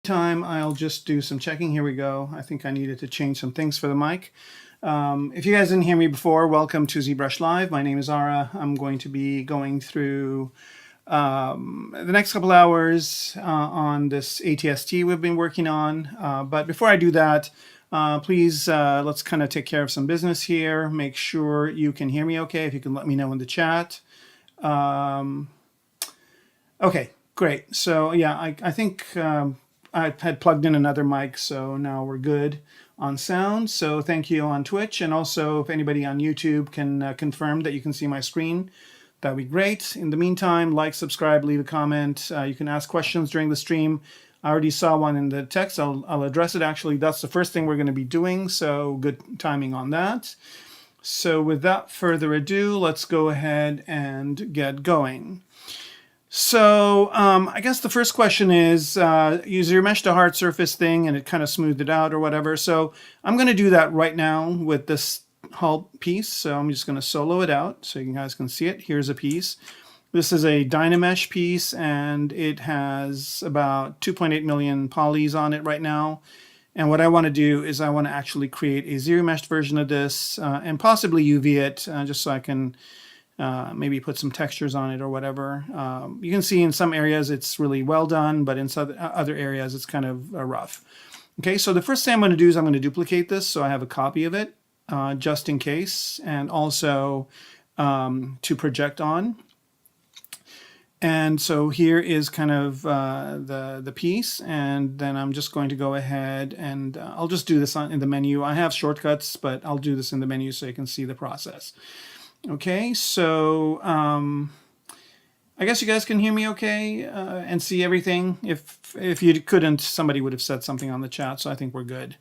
Time I'll just do some checking. Here we go. I think I needed to change some things for the mic. If you guys didn't hear me before, welcome to ZBrush Live. My name is Ara. I'm going to be going through the next couple hours on this ATST we've been working on. But before I do that, please let's kind of take care of some business here. Make sure you can hear me okay. If you can let me know in the chat. Okay, great. So yeah, I think I had plugged in another mic, so now we're good on sound. So thank you on Twitch, and also if anybody on YouTube can confirm that you can see my screen, that'd be great. In the meantime, like, subscribe, leave a comment. You can ask questions during the stream. I already saw one in the text. I'll address it. Actually, that's the first thing we're going to be doing, so good timing on that. So without further ado, let's go ahead and get going. So I guess the first question is, you meshed a hard surface thing and it kind of smoothed it out or whatever. So I'm going to do that right now with this hull piece. So I'm just going to solo it out so you guys can see it. Here's a piece. This is a Dynamesh piece, and it has about 2.8 million polys on it right now. And what I want to do is I want to actually create a zero meshed version of this and possibly UV it just so I can maybe put some textures on it or whatever. You can see in some areas it's really well done, but in some other areas it's kind of rough. Okay, so the first thing I'm going to do is I'm going to duplicate this so I have a copy of it just in case, and also to project on. And so here is kind of the piece, and then I'm just going to go ahead and I'll just do this in the menu. I have shortcuts, but I'll do this in the menu so you can see the process. Okay, so I guess you guys can hear me okay and see everything. If you couldn't, somebody would have said something on the chat, so I think we're good.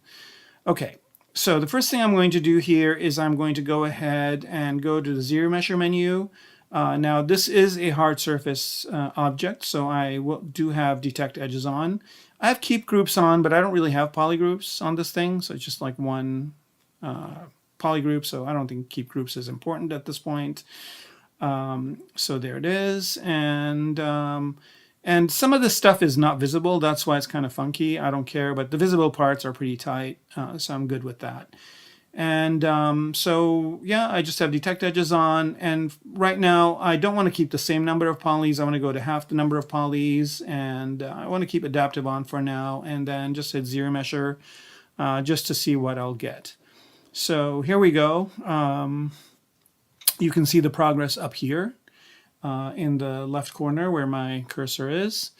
Okay, so the first thing I'm going to do here is I'm going to go ahead and go to the Zero Mesher menu. Now this is a hard surface object, so I do have detect edges on. I have keep groups on, but I don't really have polygroups on this thing, so it's just like one polygroup, so I don't think keep groups is important at this point. So there it is, and some of this stuff is not visible. That's why it's kind of funky. I don't care, but the visible parts are pretty tight, so I'm good with that. And so yeah, I just have detect edges on, and right now I don't want to keep the same number of polys. I want to go to half the number of polys, and I want to keep adaptive on for now, and then just hit zero measure just to see what I'll get. So here we go. You can see the progress up here in the left corner where my cursor is.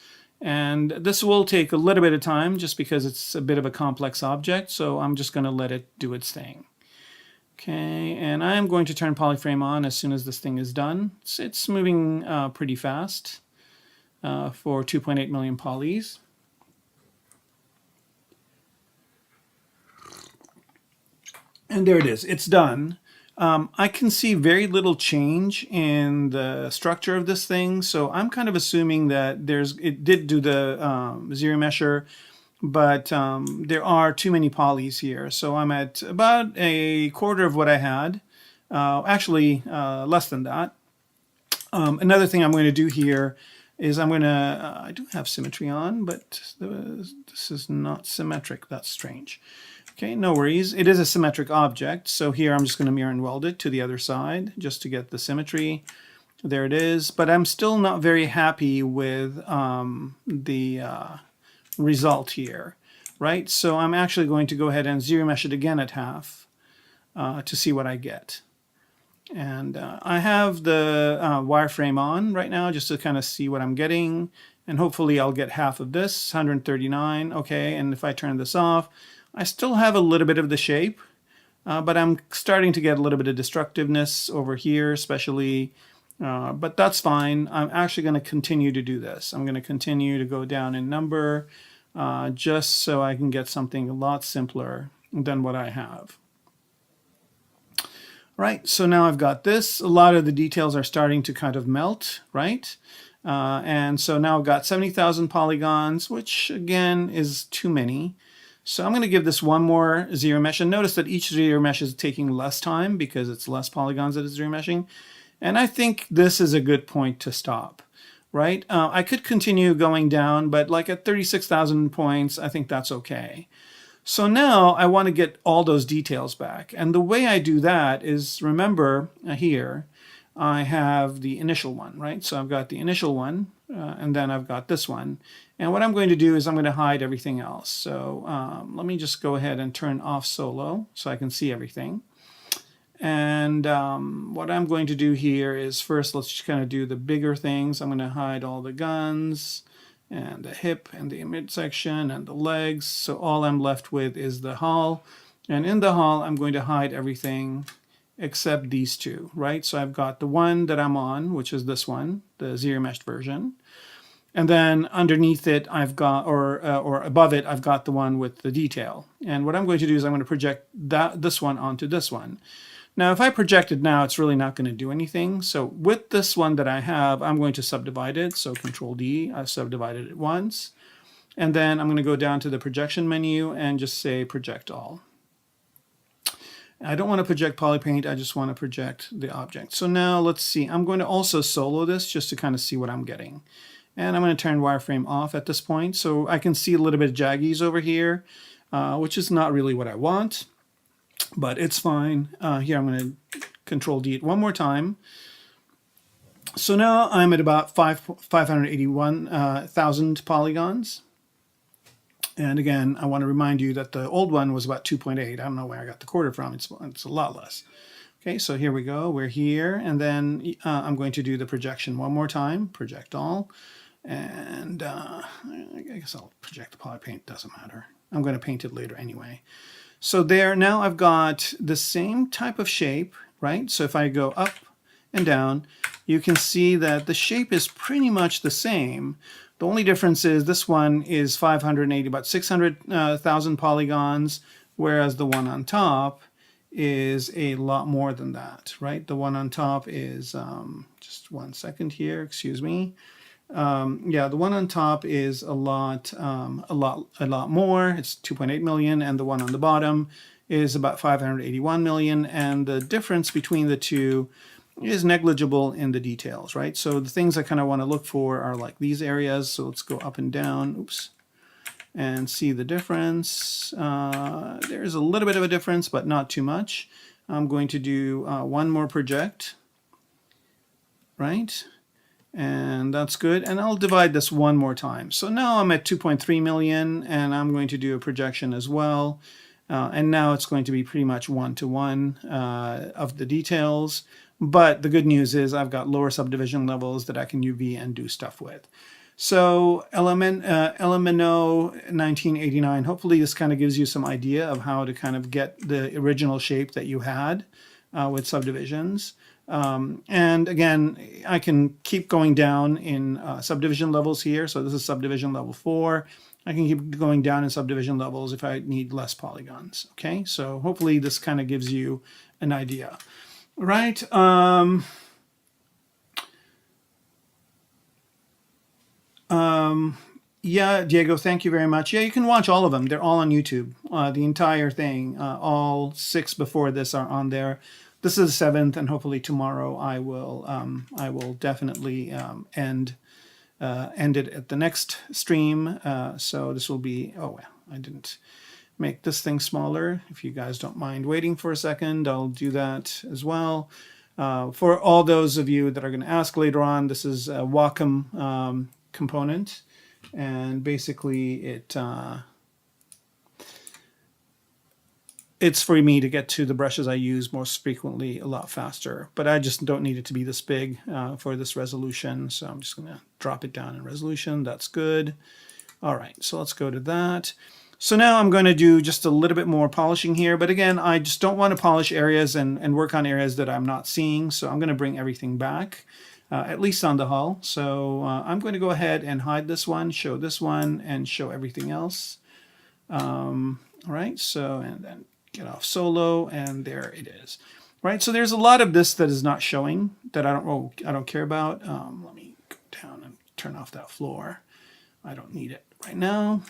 And this will take a little bit of time just because it's a bit of a complex object, so I'm just going to let it do its thing. Okay, and I'm going to turn polyframe on as soon as this thing is done. It's moving pretty fast for 2.8 million polys. And there it is, it's done. I can see very little change in the structure of this thing, so I'm kind of assuming that it did do the zero measure, but there are too many polys here. So I'm at about a quarter of what I had, actually less than that. Another thing I'm going to do here is I'm going to, I do have symmetry on, but this is not symmetric. That's strange. Okay, no worries. It is a symmetric object. So here I'm just going to mirror and weld it to the other side just to get the symmetry. There it is. But I'm still not very happy with the result here, right? So I'm actually going to go ahead and zero mesh it again at half to see what I get. And I have the wireframe on right now just to kind of see what I'm getting. And hopefully I'll get half of this, 139. Okay, and if I turn this off, I still have a little bit of the shape, but I'm starting to get a little bit of destructiveness over here, especially, but that's fine. I'm actually going to continue to do this. I'm going to continue to go down in number just so I can get something a lot simpler than what I have. Right, so now I've got this. A lot of the details are starting to kind of melt, right? And so now I've got 70,000 polygons, which again is too many. So I'm going to give this one more zero mesh, and notice that each zero mesh is taking less time because it's less polygons that it's zero meshing. And I think this is a good point to stop, right? I could continue going down, but like at 36,000 points, I think that's okay. So now I want to get all those details back. And the way I do that is, remember here, I have the initial one, right? So I've got the initial one, and then I've got this one. And what I'm going to do is I'm going to hide everything else. So let me just go ahead and turn off solo so I can see everything. And what I'm going to do here is first, let's just kind of do the bigger things. I'm going to hide all the guns and the hip and the midsection and the legs. So all I'm left with is the hull. And in the hull, I'm going to hide everything except these two, right? So I've got the one that I'm on, which is this one, the zero meshed version. And then underneath it, I've got, or above it, I've got the one with the detail. And what I'm going to do is I'm going to project this one onto this one. Now, if I project it now, it's really not going to do anything. So with this one that I have, I'm going to subdivide it. So Control D, I've subdivided it once. And then I'm going to go down to the projection menu and just say project all. I don't want to project polypaint, I just want to project the object. So now let's see, I'm going to also solo this just to kind of see what I'm getting. And I'm going to turn wireframe off at this point so I can see a little bit of jaggies over here, which is not really what I want, but it's fine. Here I'm going to Control D it one more time. So now I'm at about 581,000 polygons. And again, I want to remind you that the old one was about 2.8. I don't know where I got the quarter from. It's a lot less. Okay, so here we go. We're here. And then I'm going to do the projection one more time. Project all. And I guess I'll project the polypaint. Doesn't matter. I'm going to paint it later anyway. So there, now I've got the same type of shape, right? So if I go up and down, you can see that the shape is pretty much the same. The only difference is this one is 580, about 600,000 polygons, whereas the one on top is a lot more than that, right? The one on top is, just 1 second here, excuse me. Yeah, the one on top is a lot more. It's 2.8 million, and the one on the bottom is about 581 million. And the difference between the two is negligible in the details, right? So the things I kind of want to look for are like these areas. So let's go up and down, oops, and see the difference. There's a little bit of a difference, but not too much. I'm going to do one more project, right? And that's good. And I'll divide this one more time. So now I'm at 2.3 million, and I'm going to do a projection as well. And now it's going to be pretty much one-to-one of the details. But the good news is I've got lower subdivision levels that I can UV and do stuff with. So Elemento 1989, hopefully this kind of gives you some idea of how to kind of get the original shape that you had with subdivisions. And again, I can keep going down in subdivision levels here. So this is subdivision level 4. I can keep going down in subdivision levels if I need less polygons. Okay, so hopefully this kind of gives you an idea, right? Yeah, Diego, thank you very much. Yeah, you can watch all of them. They're all on YouTube. The entire thing, all 6 before this are on there. This is the 7th, and hopefully tomorrow I will definitely end it at the next stream. So this will be, oh well, I didn't make this thing smaller. If you guys don't mind waiting for a second, I'll do that as well. For all those of you that are going to ask later on, this is a Wacom component, and basically it's for me to get to the brushes I use most frequently a lot faster, but I just don't need it to be this big for this resolution, so I'm just going to drop it down in resolution. That's good. All right, so let's go to that. So now I'm going to do just a little bit more polishing here, but again, I just don't want to polish areas and work on areas that I'm not seeing, so I'm going to bring everything back, at least on the hull. So I'm going to go ahead and hide this one, show this one, and show everything else. All right, so, and then get off solo, and there it is. Right, so there's a lot of this that is not showing that I don't care about. Let me go down and turn off that floor. I don't need it right now.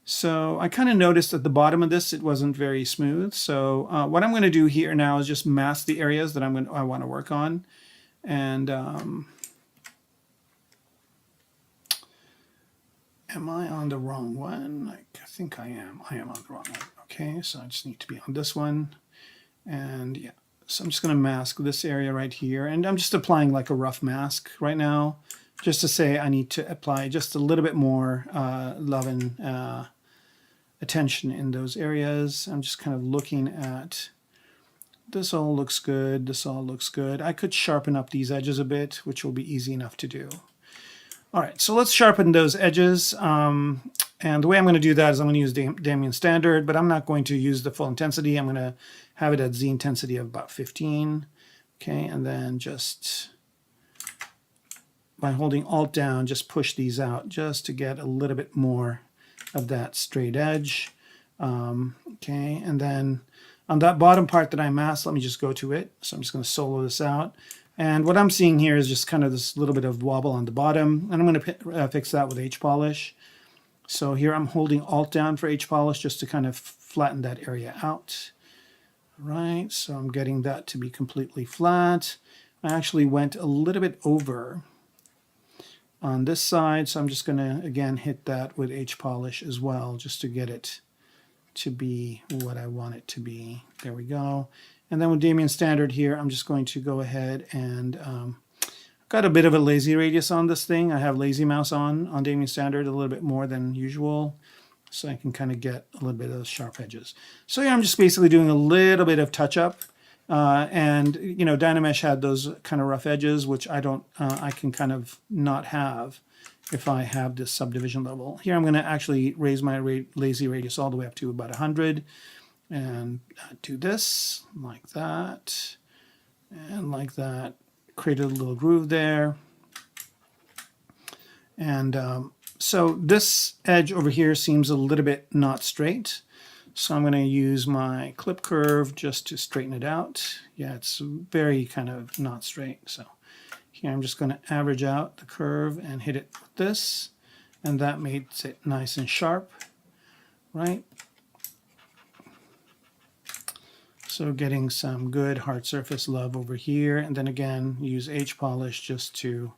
So I kind of noticed at the bottom of this it wasn't very smooth. So what I'm going to do here now is just mask the areas that I want to work on, and am I on the wrong one? I think I am. I am on the wrong one. Okay, so I just need to be on this one, and yeah, so I'm just going to mask this area right here, and I'm just applying like a rough mask right now, just to say I need to apply just a little bit more love and attention in those areas. I'm just kind of looking at this. All looks good. This all looks good. I could sharpen up these edges a bit, which will be easy enough to do. All right, so let's sharpen those edges. And the way I'm going to do that is I'm going to use Damien Standard, but I'm not going to use the full intensity. I'm going to have it at Z intensity of about 15. Okay, and then just by holding Alt down, just push these out just to get a little bit more of that straight edge. Okay, and then on that bottom part that I masked, let me just go to it. So I'm just going to solo this out. And what I'm seeing here is just kind of this little bit of wobble on the bottom, and I'm going to fix that with H-polish. So here I'm holding Alt down for H-polish just to kind of flatten that area out. Right, so I'm getting that to be completely flat. I actually went a little bit over on this side, so I'm just going to again hit that with H-polish as well, just to get it to be what I want it to be. There we go. And then with Damien Standard here, I'm just going to go ahead and I've got a bit of a lazy radius on this thing. I have lazy mouse on Damien Standard a little bit more than usual, so I can kind of get a little bit of those sharp edges. So yeah, I'm just basically doing a little bit of touch up. And you know, Dynamesh had those kind of rough edges, which I don't, I can kind of not have if I have this subdivision level. Here I'm going to actually raise my lazy radius all the way up to about 100, and do this like that, and like that. Create a little groove there. And so this edge over here seems a little bit not straight. So I'm going to use my clip curve just to straighten it out. Yeah, it's very kind of not straight. So here I'm just going to average out the curve and hit it with this. And that makes it nice and sharp, right? So getting some good hard surface love over here, and then again use H polish just to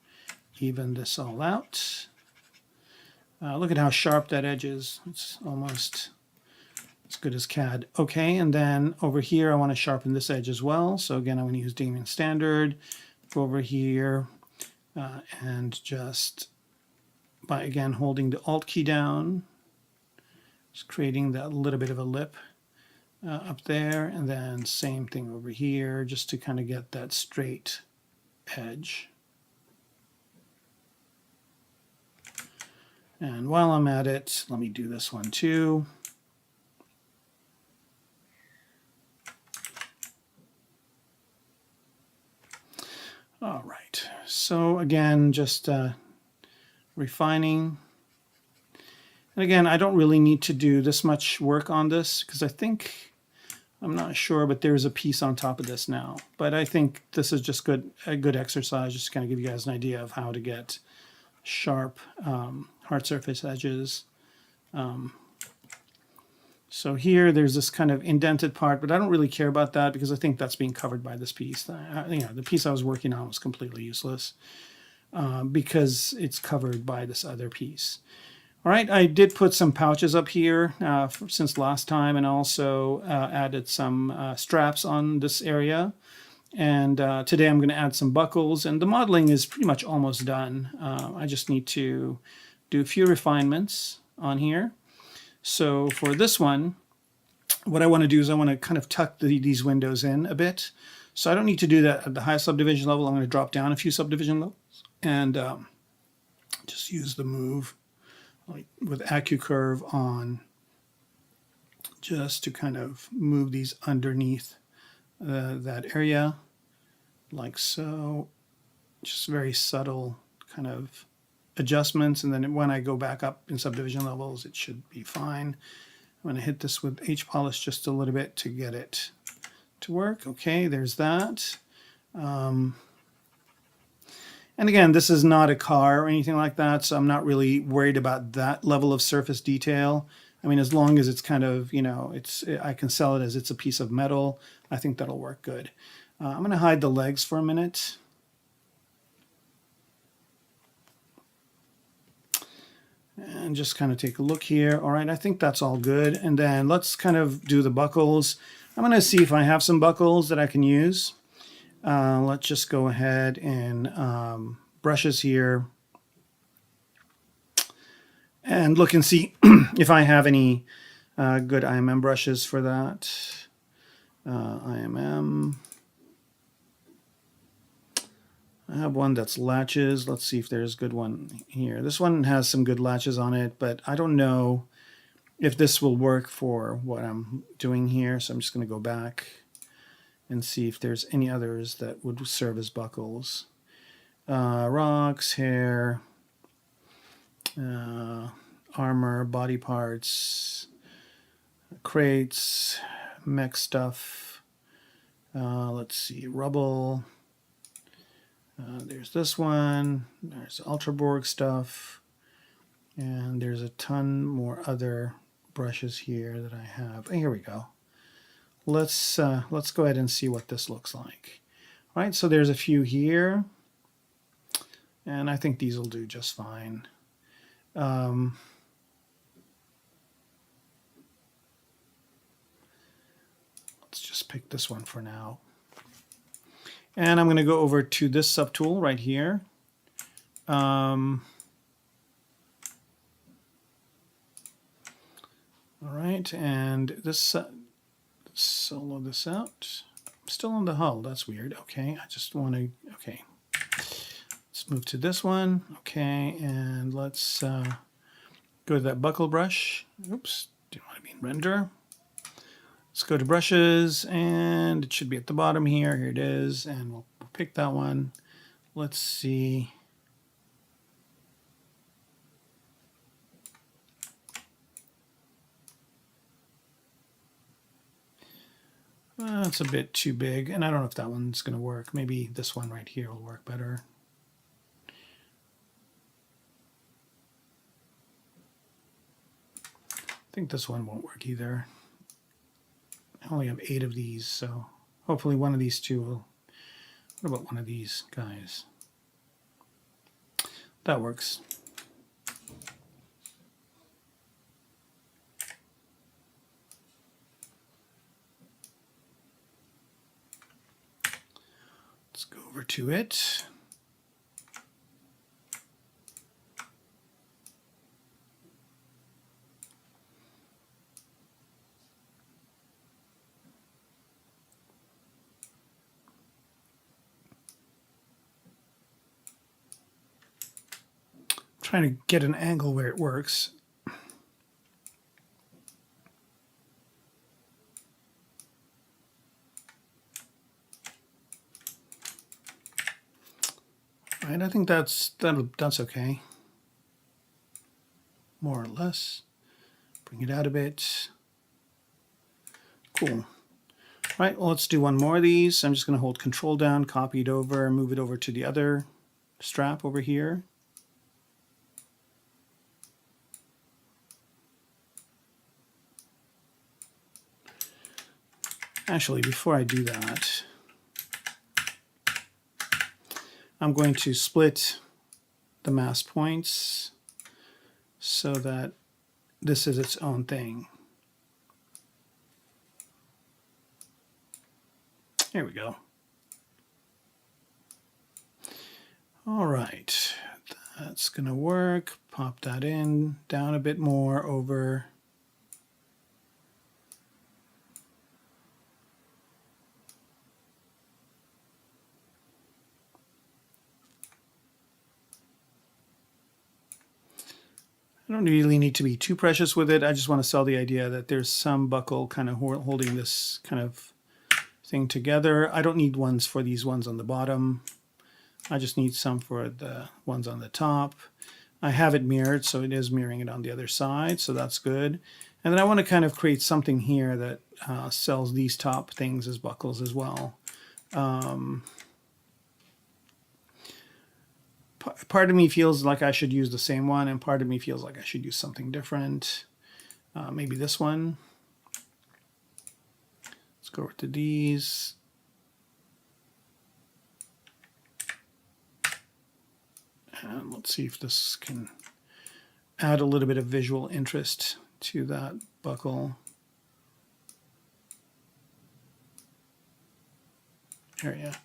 even this all out. Look at how sharp that edge is. It's almost as good as CAD. Okay, and then over here I want to sharpen this edge as well. So again, I'm going to use Damien Standard. Go over here and just by again holding the Alt key down, just creating that little bit of a lip up there, and then same thing over here just to kind of get that straight edge. And while I'm at it, let me do this one too. All right, so again, just refining. And again, I don't really need to do this much work on this because I think, I'm not sure, but there's a piece on top of this now. But I think this is just a good exercise, just to kind of give you guys an idea of how to get sharp hard surface edges. So here there's this kind of indented part, but I don't really care about that because I think that's being covered by this piece. The piece I was working on was completely useless because it's covered by this other piece. All right, I did put some pouches up here since last time, and also added some straps on this area. And today I'm going to add some buckles, and the modeling is pretty much almost done. I just need to do a few refinements on here. So for this one, what I want to do is I want to kind of tuck these windows in a bit. So I don't need to do that at the highest subdivision level. I'm going to drop down a few subdivision levels and just use the move with AccuCurve on just to kind of move these underneath that area like so. Just very subtle kind of adjustments, and then when I go back up in subdivision levels it should be fine. I'm going to hit this with H polish just a little bit to get it to work. Okay, there's that. And again, this is not a car or anything like that, so I'm not really worried about that level of surface detail. I mean, as long as it's kind of, you know, I can sell it as it's a piece of metal, I think that'll work good. I'm going to hide the legs for a minute. And just kind of take a look here. All right, I think that's all good. And then let's kind of do the buckles. I'm going to see if I have some buckles that I can use. Let's just go ahead and brushes here and look and see if I have any good IMM brushes for that. IMM. I have one that's latches. Let's see if there's a good one here. This one has some good latches on it, but I don't know if this will work for what I'm doing here. So I'm just going to go back and see if there's any others that would serve as buckles. Rocks, hair, armor, body parts, crates, mech stuff. Let's see, rubble. There's this one, there's Ultraborg stuff, and there's a ton more other brushes here that I have. Here we go. Let's go ahead and see what this looks like. All right, so there's a few here, and I think these will do just fine. Let's just pick this one for now. And I'm going to go over to this subtool right here. All right, and this solo this out. I'm still on the hull. That's weird. Okay, I just want to. Okay, let's move to this one. Okay, and let's go to that buckle brush. Oops, didn't want to be in render. Let's go to brushes, and it should be at the bottom here. Here it is, and we'll pick that one. Let's see. It's a bit too big, and I don't know if that one's going to work. Maybe this one right here will work better. I think this one won't work either. I only have 8 of these, so hopefully one of these two will. What about one of these guys? That works. Let's go over to it. Trying to get an angle where it works. All right, I think that's okay. More or less. Bring it out a bit. Cool. All right, well, let's do one more of these. I'm just going to hold Control down, copy it over, move it over to the other strap over here. Actually, before I do that, I'm going to split the mass points so that this is its own thing. There we go. All right, that's going to work. Pop that in, down a bit more over. I don't really need to be too precious with it. I just want to sell the idea that there's some buckle kind of holding this kind of thing together. I don't need ones for these ones on the bottom. I just need some for the ones on the top. I have it mirrored, so it is mirroring it on the other side, so that's good. And then I want to kind of create something here that sells these top things as buckles as well. Part of me feels like I should use the same one, and part of me feels like I should use something different. Maybe this one. Let's go over to these. And let's see if this can add a little bit of visual interest to that buckle. There, yeah.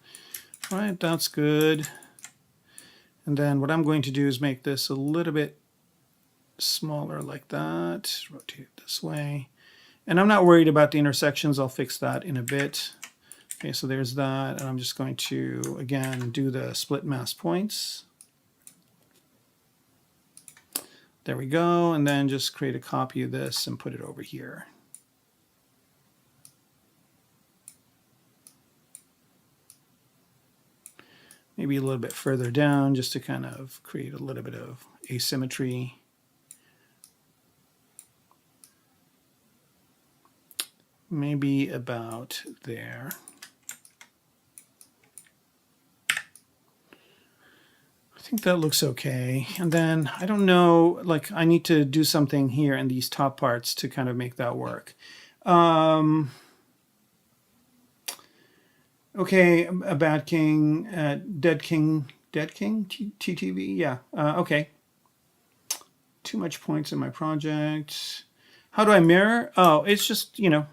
All right, that's good. And then what I'm going to do is make this a little bit smaller like that. Rotate it this way. And I'm not worried about the intersections. I'll fix that in a bit. Okay, so there's that. And I'm just going to, again, do the split mass points. There we go. And then just create a copy of this and put it over here. Maybe a little bit further down just to kind of create a little bit of asymmetry. Maybe about there. I think that looks okay. And then I don't know, like I need to do something here in these top parts to kind of make that work. Okay, a bad king, dead king, TTV, yeah, okay. Too much points in my project. How do I mirror? Oh, it's just, you know,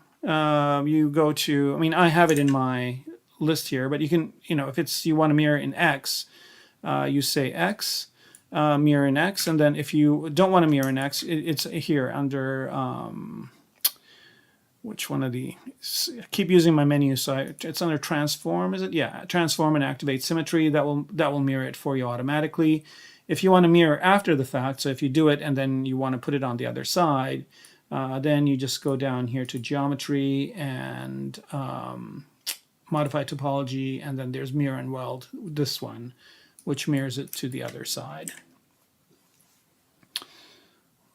you go to, I mean, I have it in my list here, but you can, you know, if it's, you want to mirror in X, you say X, mirror in X, and then if you don't want to mirror in X, it's here under, which one of the, I keep using my menu, so it's under transform, is it? Yeah, transform and activate symmetry. That will mirror it for you automatically. If you want to mirror after the fact, so if you do it and then you want to put it on the other side, then you just go down here to geometry and modify topology, and then there's mirror and weld, this one, which mirrors it to the other side.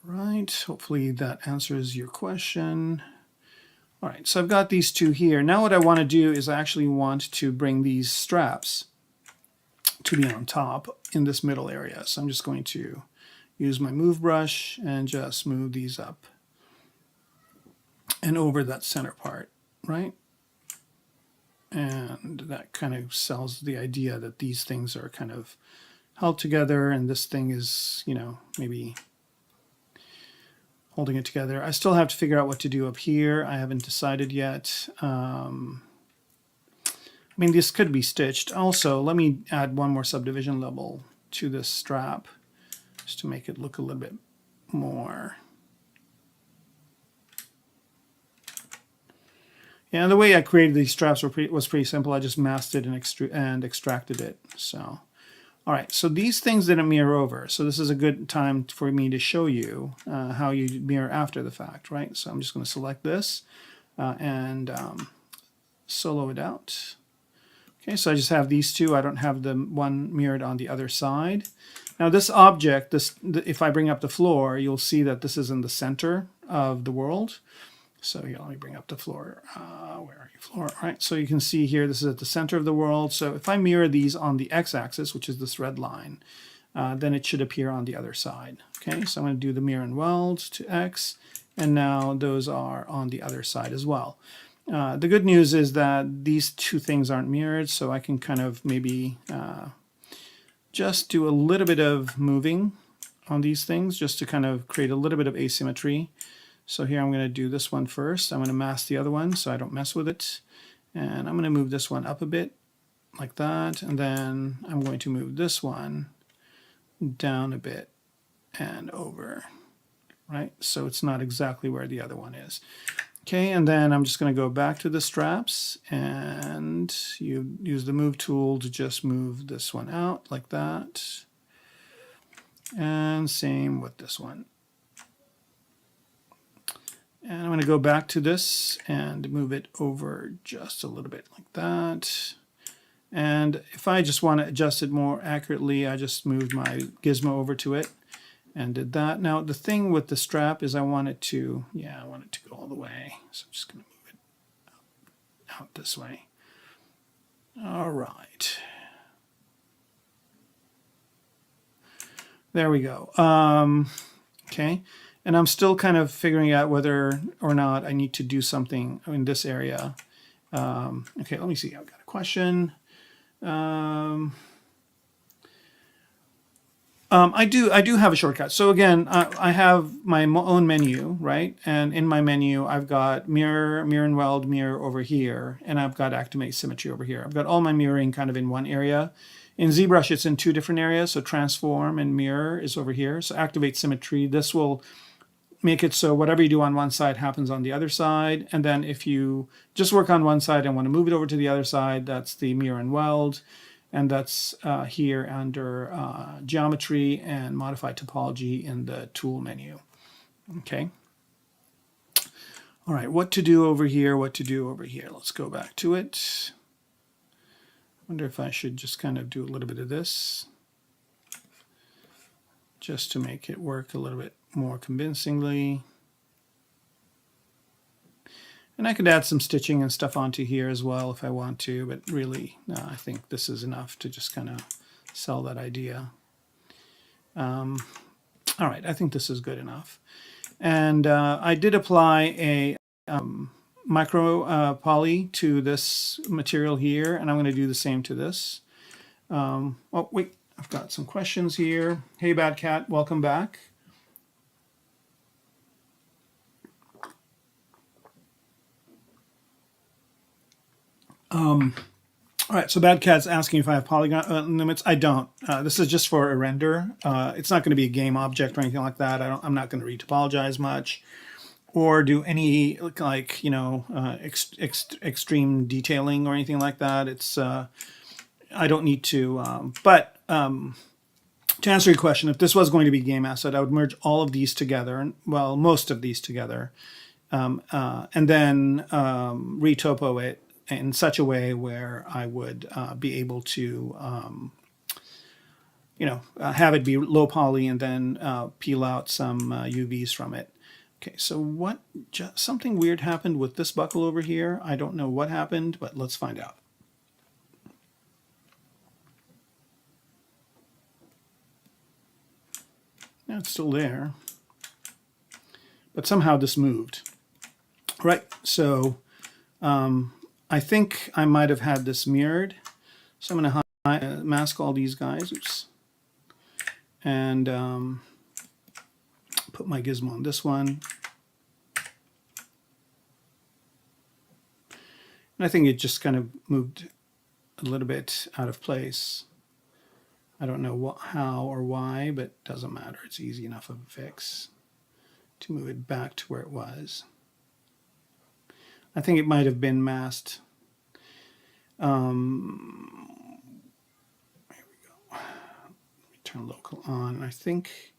Right, hopefully that answers your question. All right, so I've got these two here. Now what I want to do is I actually want to bring these straps to be on top in this middle area. So I'm just going to use my move brush and just move these up and over that center part. right? And that kind of sells the idea that these things are kind of held together, and this thing is, you know, maybe holding it together. I still have to figure out what to do up here. I haven't decided yet. I mean, this could be stitched. Also, let me add one more subdivision level to this strap just to make it look a little bit more. Yeah, the way I created these straps was pretty simple. I just masked it and extracted it. So, all right, so these things didn't mirror over. So this is a good time for me to show you how you mirror after the fact, right? So I'm just going to select this and solo it out. Okay, so I just have these two. I don't have the one mirrored on the other side. Now this object, if I bring up the floor, you'll see that this is in the center of the world. So here, let me bring up the floor. Where are you, floor? All right, so you can see here, this is at the center of the world. So if I mirror these on the x-axis, which is this red line, then it should appear on the other side. Okay, so I'm going to do the mirror and weld to x, and now those are on the other side as well. The good news is that these two things aren't mirrored, so I can kind of maybe just do a little bit of moving on these things just to kind of create a little bit of asymmetry. So here I'm going to do this one first. I'm going to mask the other one so I don't mess with it. And I'm going to move this one up a bit like that. And then I'm going to move this one down a bit and over, right? So it's not exactly where the other one is. Okay, and then I'm just going to go back to the straps and you use the move tool to just move this one out like that. And same with this one. And I'm going to go back to this and move it over just a little bit like that. And if I just want to adjust it more accurately, I just moved my gizmo over to it and did that. Now the thing with the strap is I want it to, I want it to go all the way. So I'm just going to move it out this way. All right. There we go. Okay. And I'm still kind of figuring out whether or not I need to do something in this area. Okay, let me see. I've got a question. I do have a shortcut. So again, I have my own menu, right? And in my menu, I've got mirror, mirror and weld, mirror over here, and I've got activate symmetry over here. I've got all my mirroring kind of in one area. In ZBrush, it's in two different areas. So transform and mirror is over here. So activate symmetry. This will make it so whatever you do on one side happens on the other side. And then if you just work on one side and want to move it over to the other side, that's the mirror and weld. And that's here under geometry and modify topology in the tool menu. Okay. All right, what to do over here, what to do over here. Let's go back to it. I wonder if I should just kind of do a little bit of this just to make it work a little bit more convincingly. And I could add some stitching and stuff onto here as well if I want to, but really, no, I think this is enough to just kind of sell that idea. All right, I think this is good enough. And I did apply a MicroPoly to this material here, and I'm going to do the same to this. Oh, wait, I've got some questions here. Hey, Bad Cat, welcome back. All right, so Bad Cat's asking if I have polygon limits. I don't. This is just for a render. It's not going to be a game object or anything like that. I'm not going to retopologize much or do any like extreme detailing or anything like that. It's I don't need to. But to answer your question, if this was going to be a game asset, I would merge all of these together. Well, most of these together, and then retopo it in such a way where I would be able to, have it be low poly and then peel out some UVs from it. Okay, so something weird happened with this buckle over here. I don't know what happened, but let's find out. Now it's still there, but somehow this moved. Right, so I think I might have had this mirrored. So I'm going to mask all these guys. Oops. And put my gizmo on this one. And I think it just kind of moved a little bit out of place. I don't know how or why, but it doesn't matter. It's easy enough of a fix to move it back to where it was. I think it might have been masked. Here we go. Let me turn local on. I think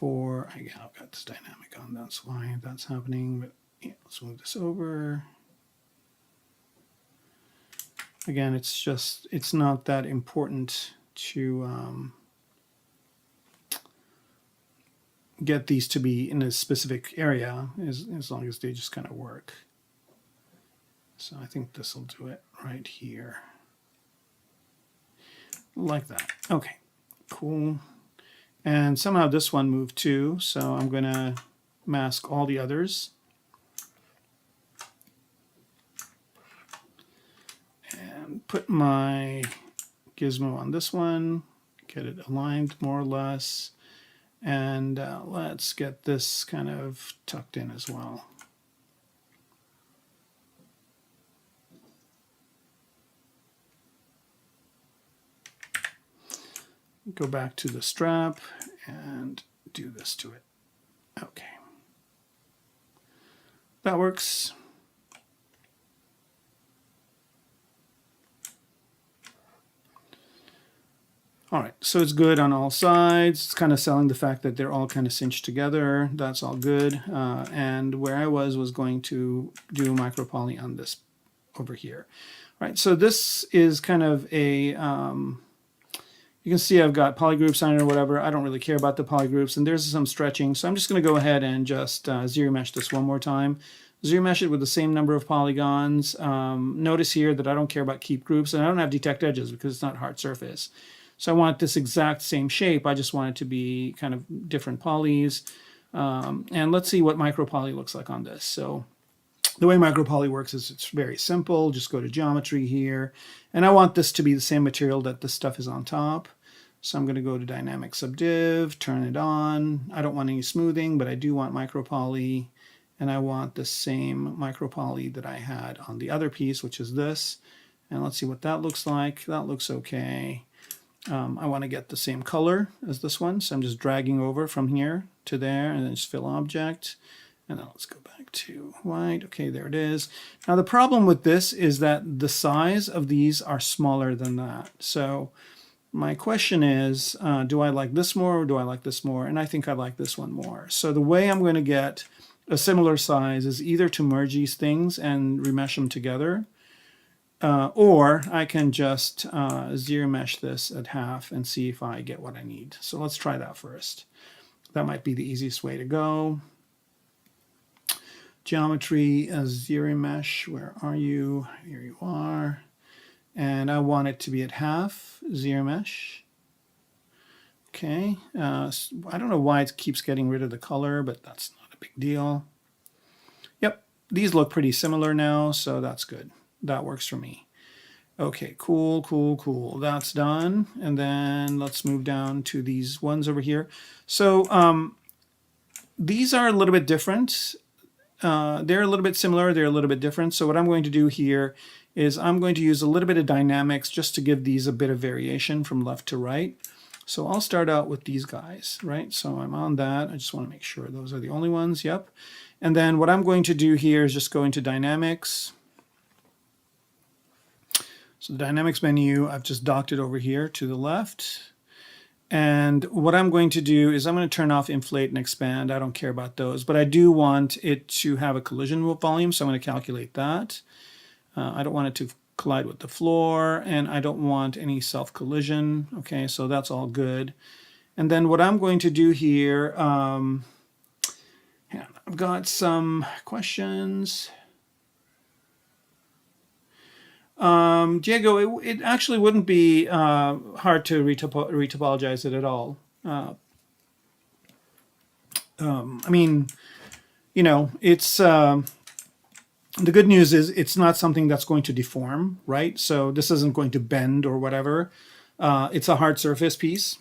I've got this dynamic on. That's why that's happening. But yeah, let's move this over. Again, it's not that important to get these to be in a specific area as long as they just kind of work. So I think this will do it right here. Like that. Okay, cool. And somehow this one moved too, so I'm going to mask all the others. And put my gizmo on this one, get it aligned more or less. And let's get this kind of tucked in as well. Go back to the strap and do this to it. Okay. That works. All right, so it's good on all sides. It's kind of selling the fact that they're all kind of cinched together. That's all good. And where I was going to do MicroPoly on this over here. All right, so this is kind of a, you can see I've got polygroups on it or whatever. I don't really care about the polygroups, and there's some stretching. So I'm just going to go ahead and just zero mesh this one more time. Zero mesh it with the same number of polygons. Notice here that I don't care about keep groups, and I don't have detect edges because it's not hard surface. So I want this exact same shape. I just want it to be kind of different polys. And let's see what MicroPoly looks like on this. So the way MicroPoly works is it's very simple. Just go to geometry here. And I want this to be the same material that this stuff is on top. So I'm going to go to dynamic subdiv, turn it on. I don't want any smoothing, but I do want MicroPoly. And I want the same MicroPoly that I had on the other piece, which is this. And let's see what that looks like. That looks okay. I want to get the same color as this one, so I'm just dragging over from here to there, and then just fill object. And then let's go back to white. Okay, there it is. Now the problem with this is that the size of these are smaller than that. So my question is, do I like this more or do I like this more? And I think I like this one more. So the way I'm going to get a similar size is either to merge these things and remesh them together, or I can just zero mesh this at half and see if I get what I need. So let's try that first. That might be the easiest way to go. Geometry, zero mesh, where are you? Here you are. And I want it to be at half, zero mesh. Okay, I don't know why it keeps getting rid of the color, but that's not a big deal. Yep, these look pretty similar now, so that's good. That works for me. Okay, cool, cool, cool. That's done. And then let's move down to these ones over here. So these are a little bit different. They're a little bit similar. They're a little bit different. So what I'm going to do here is I'm going to use a little bit of dynamics just to give these a bit of variation from left to right. So I'll start out with these guys, right? So I'm on that. I just want to make sure those are the only ones. Yep. And then what I'm going to do here is just go into dynamics. So the dynamics menu, I've just docked it over here to the left. And what I'm going to do is I'm going to turn off inflate and expand. I don't care about those, but I do want it to have a collision volume, so I'm going to calculate that. I don't want it to collide with the floor, and I don't want any self-collision. Okay, so that's all good. And then what I'm going to do here, I've got some questions. Diego, it actually wouldn't be hard to retopologize it at all. I mean, you know, it's The good news is it's not something that's going to deform, right? So this isn't going to bend or whatever. It's a hard surface piece.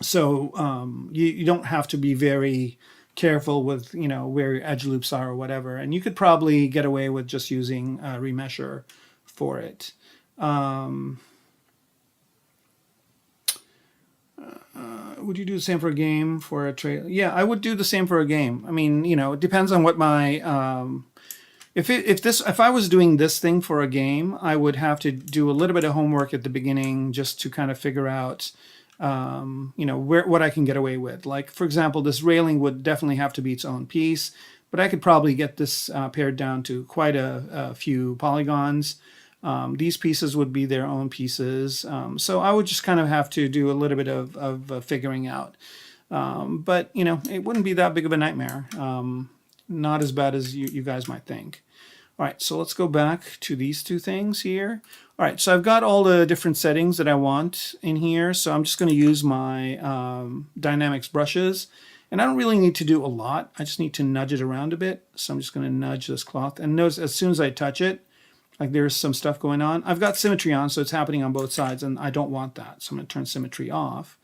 So you don't have to be very careful with, you know, where your edge loops are or whatever. And you could probably get away with just using remesher for it. Would you do the same for a game, for a trailer? Yeah, I would do the same for a game. I mean, you know, it depends on what my if I was doing this thing for a game, I would have to do a little bit of homework at the beginning just to kind of figure out, you know, what I can get away with. Like, for example, this railing would definitely have to be its own piece, but I could probably get this pared down to quite a few polygons. These pieces would be their own pieces. So I would just kind of have to do a little bit of figuring out. But, you know, it wouldn't be that big of a nightmare. Not as bad as you guys might think. All right, so let's go back to these two things here. All right, so I've got all the different settings that I want in here. So I'm just going to use my Dynamics brushes. And I don't really need to do a lot. I just need to nudge it around a bit. So I'm just going to nudge this cloth. And notice as soon as I touch it, like there's some stuff going on. I've got symmetry on, so it's happening on both sides, and I don't want that. So I'm going to turn symmetry off.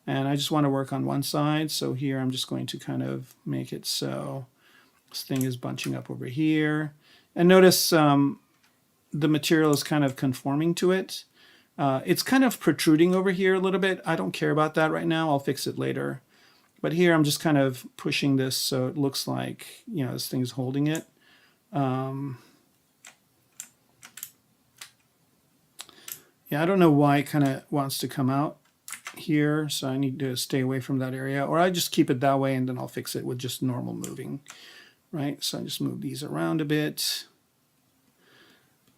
And I just want to work on one side. So here I'm just going to kind of make it so this thing is bunching up over here. And notice the material is kind of conforming to it. It's kind of protruding over here a little bit. I don't care about that right now. I'll fix it later. But here I'm just kind of pushing this so it looks like, you know, this thing's holding it. Yeah, I don't know why it kind of wants to come out here, so I need to stay away from that area. Or I just keep it that way and then I'll fix it with just normal moving. Right, so I just move these around a bit.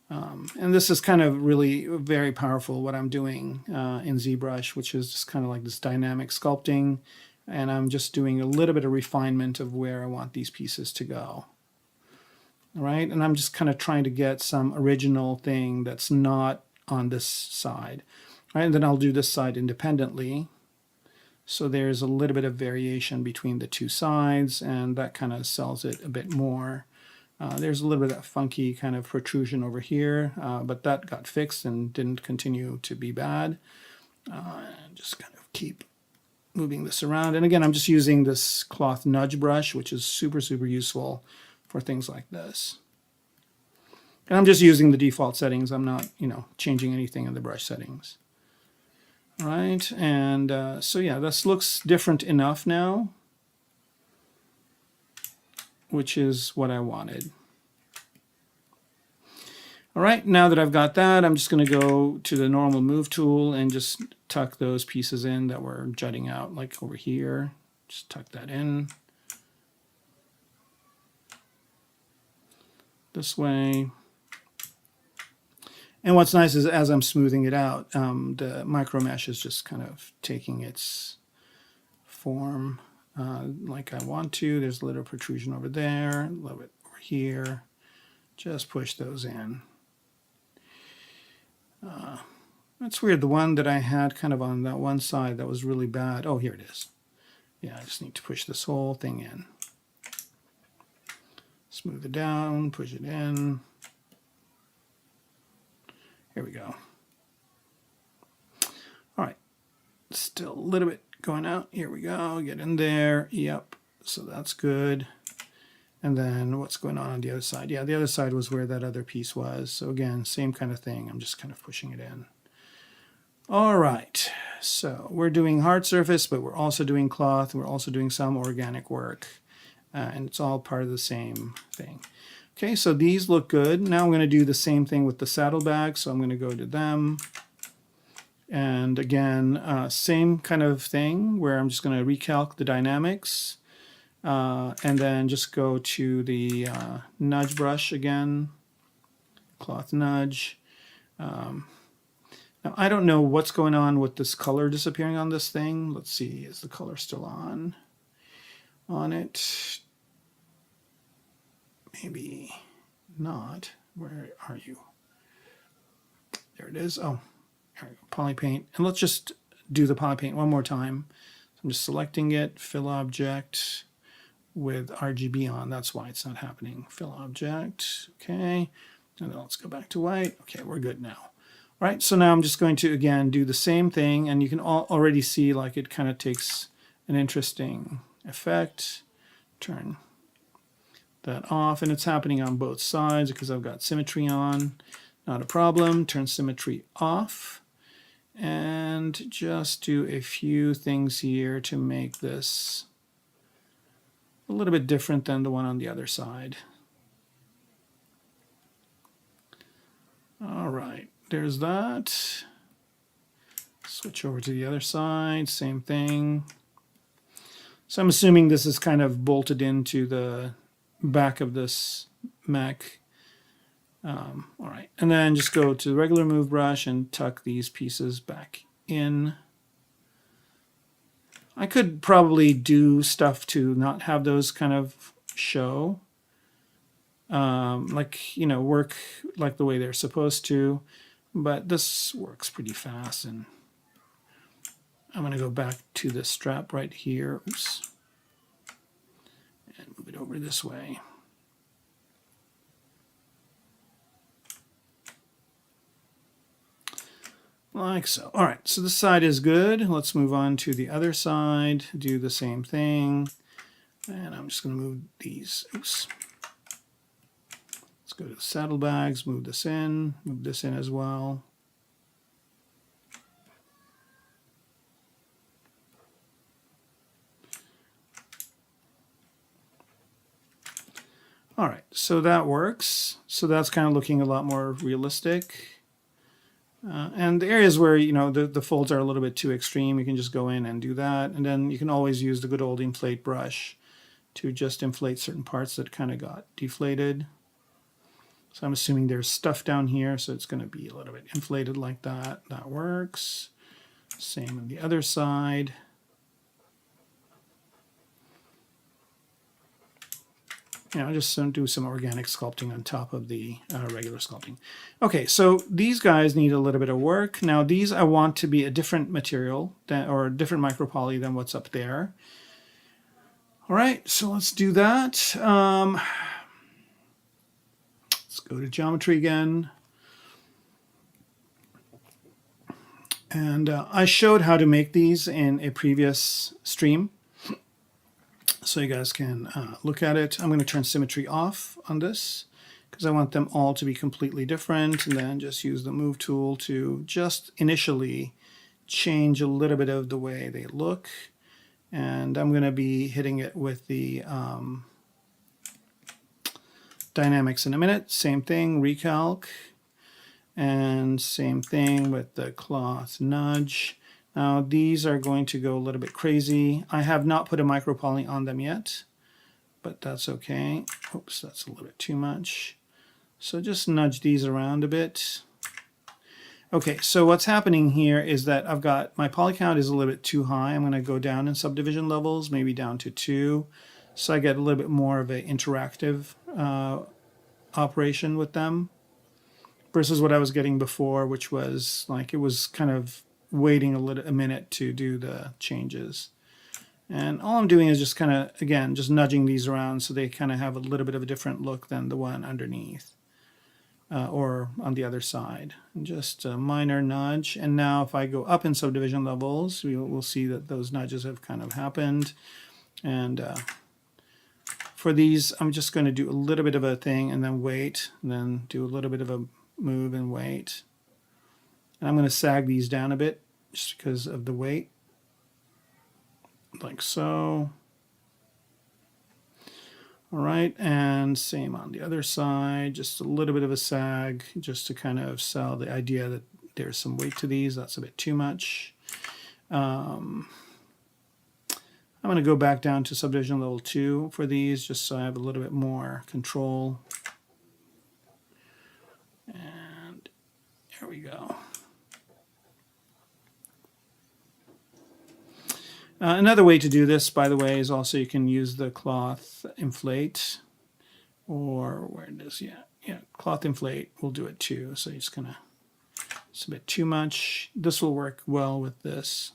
And this is kind of really very powerful what I'm doing in ZBrush, which is just kind of like this dynamic sculpting. And I'm just doing a little bit of refinement of where I want these pieces to go. All right, and I'm just kind of trying to get some original thing that's not on this side. All right, and then I'll do this side independently. So there's a little bit of variation between the two sides, and that kind of sells it a bit more. There's a little bit of that funky kind of protrusion over here, but that got fixed and didn't continue to be bad. Just kind of keep moving this around. And again, I'm just using this cloth nudge brush, which is super, super useful for things like this. And I'm just using the default settings. I'm not, you know, changing anything in the brush settings. All right, and so yeah, this looks different enough now, which is what I wanted. All right, now that I've got that, I'm just going to go to the normal move tool and just tuck those pieces in that were jutting out, like over here. Just tuck that in. This way. And what's nice is as I'm smoothing it out, the micro mesh is just kind of taking its form like I want to. There's a little protrusion over there, a little bit over here. Just push those in. That's weird. The one that I had kind of on that one side that was really bad. Oh, here it is. Yeah, I just need to push this whole thing in. Smooth it down, push it in. Here we go. All right, still a little bit going out. Here we go, get in there. Yep, so that's good. And then what's going on the other side? Yeah, the other side was where that other piece was. So again, same kind of thing. I'm just kind of pushing it in. All right, so we're doing hard surface, but we're also doing cloth. We're also doing some organic work. And it's all part of the same thing. Okay, so these look good. Now I'm going to do the same thing with the saddlebags. So I'm going to go to them. And again, same kind of thing where I'm just going to recalc the dynamics. And then just go to the nudge brush again, cloth nudge. Now I don't know what's going on with this color disappearing on this thing. Let's see, is the color still on it? Maybe not. Where are you? There it is. Oh, here we go. Poly paint. And let's just do the poly paint one more time. So I'm just selecting it, fill object, with RGB on. That's why it's not happening. Fill object, okay. And then let's go back to white. Okay, we're good now. All right, so now I'm just going to, again, do the same thing, and you can already see like it kind of takes an interesting effect. Turn that off, and it's happening on both sides because I've got symmetry on. Not a problem. Turn symmetry off, and just do a few things here to make this a little bit different than the one on the other side. All right, there's that. Switch over to the other side, same thing. So I'm assuming this is kind of bolted into the back of this Mac. All right, and then just go to the regular move brush and tuck these pieces back in. I could probably do stuff to not have those kind of show, like, you know, work like the way they're supposed to, but this works pretty fast. And I'm going to go back to the strap right here. Oops. And move it over this way. Like so. All right, so this side is good. Let's move on to the other side. Do the same thing. And I'm just going to move these. Oops. Let's go to the saddlebags, move this in as well. All right, so that works. So that's kind of looking a lot more realistic. And the areas where, you know, the folds are a little bit too extreme, you can just go in and do that. And then you can always use the good old inflate brush to just inflate certain parts that kind of got deflated. So I'm assuming there's stuff down here, so it's going to be a little bit inflated like that. That works. Same on the other side. You know, just do some organic sculpting on top of the regular sculpting. Okay, so these guys need a little bit of work. Now these I want to be a different material or a different MicroPoly than what's up there. All right, so let's do that. Let's go to geometry again. And I showed how to make these in a previous stream, so you guys can look at it. I'm going to turn symmetry off on this because I want them all to be completely different, and then just use the move tool to just initially change a little bit of the way they look. And I'm going to be hitting it with the dynamics in a minute. Same thing, recalc, and same thing with the cloth nudge. Now these are going to go a little bit crazy. I have not put a MicroPoly on them yet, but that's okay. Oops, that's a little bit too much. So just nudge these around a bit. Okay, so what's happening here is that I've got my poly count is a little bit too high. I'm going to go down in subdivision levels, maybe down to 2, so I get a little bit more of an interactive operation with them versus what I was getting before, which was like it was kind of waiting a minute to do the changes. And all I'm doing is just kind of, again, just nudging these around so they kind of have a little bit of a different look than the one underneath or on the other side. And just a minor nudge. And now if I go up in subdivision levels, we'll see that those nudges have kind of happened. And for these, I'm just going to do a little bit of a thing and then wait, and then do a little bit of a move and wait. And I'm going to sag these down a bit just because of the weight, like so. All right, and same on the other side, just a little bit of a sag just to kind of sell the idea that there's some weight to these. That's a bit too much. I'm going to go back down to subdivision level 2 for these just so I have a little bit more control. And there we go. Another way to do this, by the way, is also you can use the cloth inflate, or where it is, yeah, cloth inflate will do it too. So you're just gonna, it's a bit too much. This will work well with this.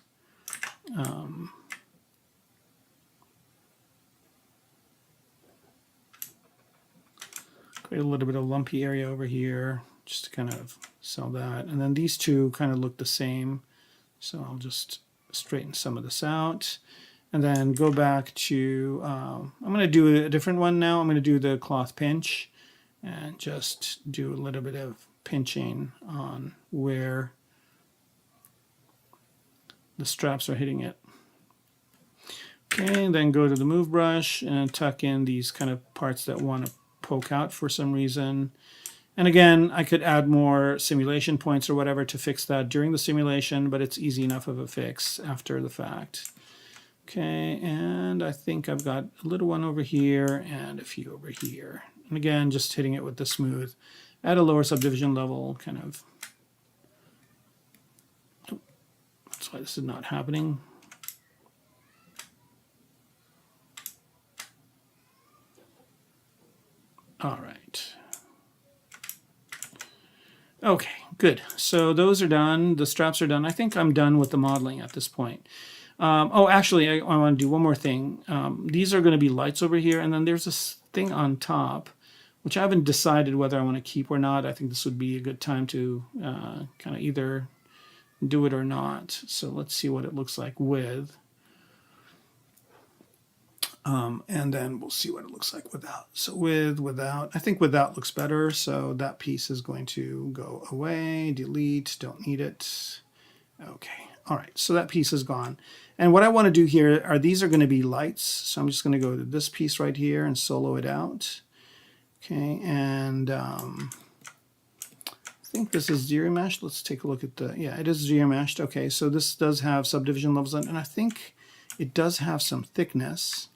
create a little bit of lumpy area over here just to kind of sell that. And then these two kind of look the same. So I'll just straighten some of this out. And then go back to, I'm going to do a different one now. I'm going to do the cloth pinch and just do a little bit of pinching on where the straps are hitting it. Okay, and then go to the move brush and tuck in these kind of parts that want to poke out for some reason. And again, I could add more simulation points or whatever to fix that during the simulation, but it's easy enough of a fix after the fact. Okay, and I think I've got a little one over here and a few over here. And again, just hitting it with the smooth at a lower subdivision level, kind of. Oh, that's why this is not happening. All right. Okay, good. So those are done. The straps are done. I think I'm done with the modeling at this point. Oh, actually, I want to do one more thing. These are going to be lights over here, and then there's this thing on top, which I haven't decided whether I want to keep or not. I think this would be a good time to kind of either do it or not. So let's see what it looks like with. And then we'll see what it looks like without. So without, I think without looks better. So that piece is going to go away, delete, don't need it. Okay, all right, so that piece is gone. And what I want to do here are, these are going to be lights. So I'm just going to go to this piece right here and solo it out. Okay, and I think this is geomeshed. Let's take a look at the, yeah, it is geomeshed. Okay, so this does have subdivision levels on it, and I think it does have some thickness.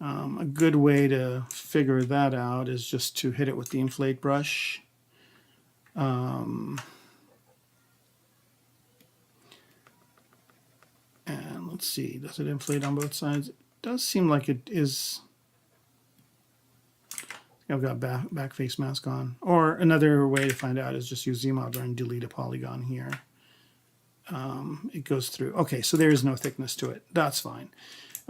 A good way to figure that out is just to hit it with the inflate brush. And let's see, does it inflate on both sides? It does seem like it is. I've got back face mask on. Or another way to find out is just use ZModeler and delete a polygon here. It goes through. Okay, so there is no thickness to it. That's fine.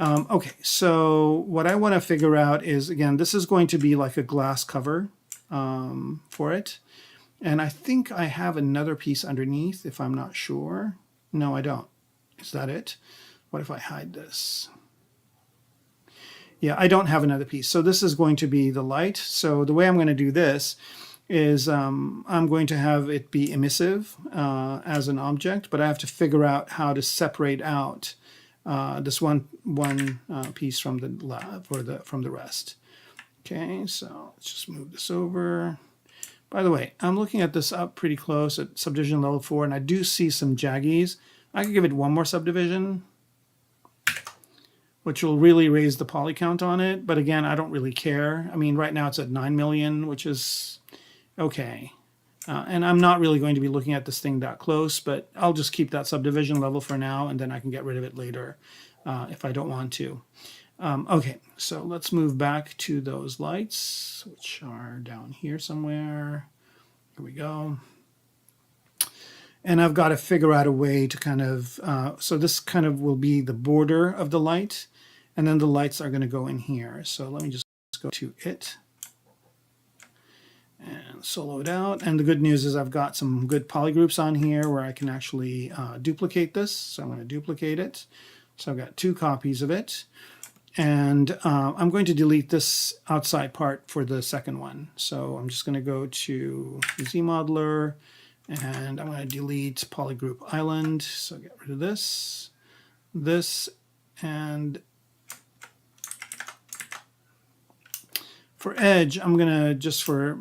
Okay, so what I want to figure out is, again, this is going to be like a glass cover for it. And I think I have another piece underneath, if I'm not sure. No, I don't. Is that it? What if I hide this? Yeah, I don't have another piece. So this is going to be the light. So the way I'm going to do this is I'm going to have it be emissive as an object, but I have to figure out how to separate out this one piece from the lab or from the rest. Okay, so let's just move this over. By the way, I'm looking at this up pretty close at subdivision level 4, and I do see some jaggies. I could give it one more subdivision, which will really raise the poly count on it. But again, I don't really care. I mean, right now it's at 9 million, which is okay. And I'm not really going to be looking at this thing that close, but I'll just keep that subdivision level for now, and then I can get rid of it later if I don't want to. Okay, so let's move back to those lights, which are down here somewhere. Here we go. And I've got to figure out a way to kind of, so this kind of will be the border of the light, and then the lights are going to go in here. So let me just go to it and solo it out. And the good news is I've got some good polygroups on here where I can actually duplicate this. So I'm going to duplicate it. So I've got 2 copies of it. And I'm going to delete this outside part for the second one. So I'm just going to go to ZModeler, and I'm going to delete Polygroup Island. So get rid of this, and for edge, I'm going to, just for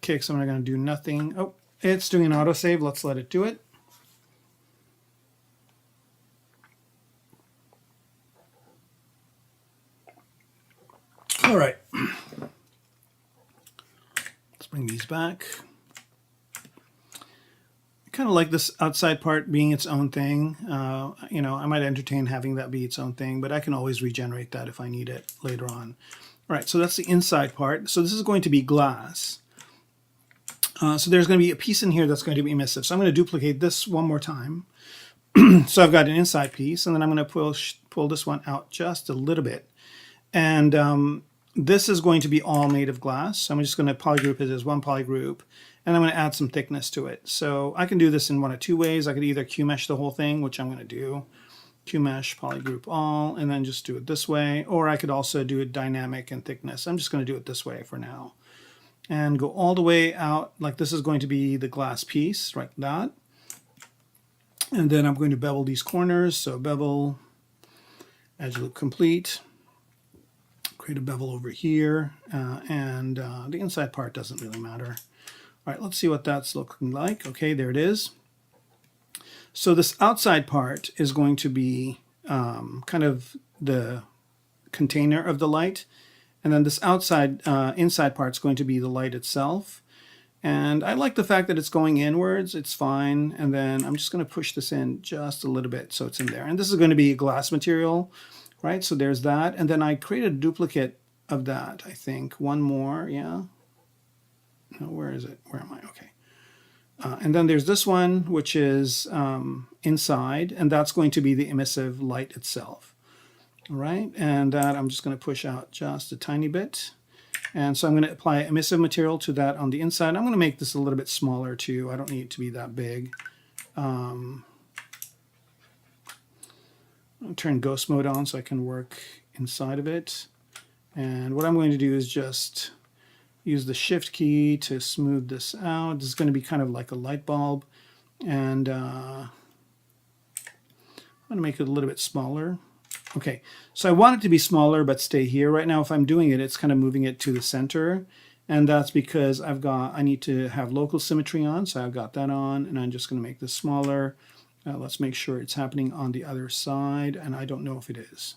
kicks, I'm going to do nothing. Oh, it's doing an autosave. Let's let it do it. All right. Let's bring these back. I kind of like this outside part being its own thing. You know, I might entertain having that be its own thing, but I can always regenerate that if I need it later on. All right, so that's the inside part. So this is going to be glass. So there's going to be a piece in here that's going to be emissive. So I'm going to duplicate this one more time. So I've got an inside piece, and then I'm going to pull this one out just a little bit. And this is going to be all made of glass. So I'm just going to polygroup it as one polygroup, and I'm going to add some thickness to it. So I can do this in one of two ways. I could either Q-mesh the whole thing, which I'm going to do. Q-mesh, polygroup all, and then just do it this way. Or I could also do it dynamic and thickness. I'm just going to do it this way for now. And go all the way out, like this is going to be the glass piece, like that. And then I'm going to bevel these corners. So bevel, edge loop complete. Create a bevel over here, and the inside part doesn't really matter. All right, let's see what that's looking like. Okay, there it is. So this outside part is going to be kind of the container of the light, and then this outside inside part is going to be the light itself. And I like the fact that it's going inwards. It's fine. And then I'm just going to push this in just a little bit so it's in there. And this is going to be glass material, right? So there's that. And then I created a duplicate of that, I think. One more, yeah. No, where is it? Where am I? Okay. And then there's this one, which is inside, and that's going to be the emissive light itself. All right, and that I'm just going to push out just a tiny bit. And so I'm going to apply emissive material to that on the inside. I'm going to make this a little bit smaller too. I don't need it to be that big. I'll turn ghost mode on so I can work inside of it. And what I'm going to do is just use the shift key to smooth this out. This is going to be kind of like a light bulb. And I'm going to make it a little bit smaller. Okay, so I want it to be smaller but stay here. Right now if I'm doing it, it's kind of moving it to the center, and that's because I need to have local symmetry on, so I've got that on, and I'm just going to make this smaller. Let's make sure it's happening on the other side, and I don't know if it is.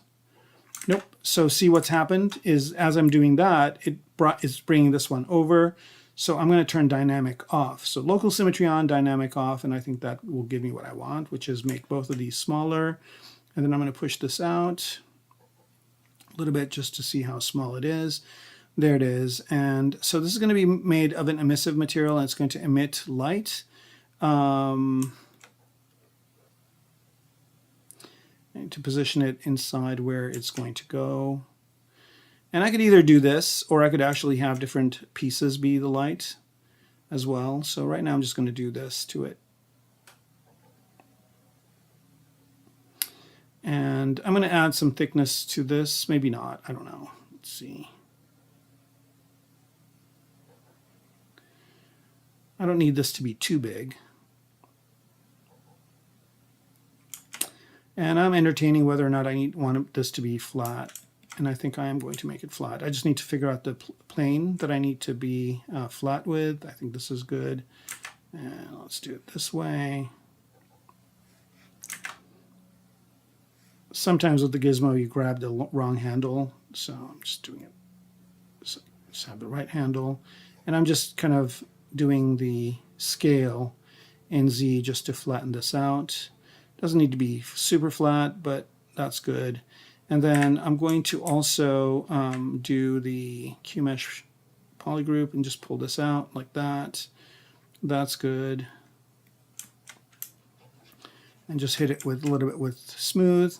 Nope. So see what's happened is as I'm doing that, it's bringing this one over. So I'm going to turn dynamic off. So local symmetry on, dynamic off, and I think that will give me what I want, which is make both of these smaller. And then I'm going to push this out a little bit just to see how small it is. There it is. And so this is going to be made of an emissive material, and it's going to emit light. And to position it inside where it's going to go. And I could either do this, or I could actually have different pieces be the light as well. So right now I'm just going to do this to it. And I'm going to add some thickness to this. Maybe not. I don't know. Let's see. I don't need this to be too big. And I'm entertaining whether or not I want this to be flat. And I think I am going to make it flat. I just need to figure out the plane that I need to be flat with. I think this is good. And let's do it this way. Sometimes with the gizmo you grab the wrong handle, so I'm just doing it. So just have the right handle, and I'm just kind of doing the scale in Z just to flatten this out. Doesn't need to be super flat, but that's good. And then I'm going to also do the Q-mesh polygroup and just pull this out like that. That's good. And just hit it with a little bit with smooth.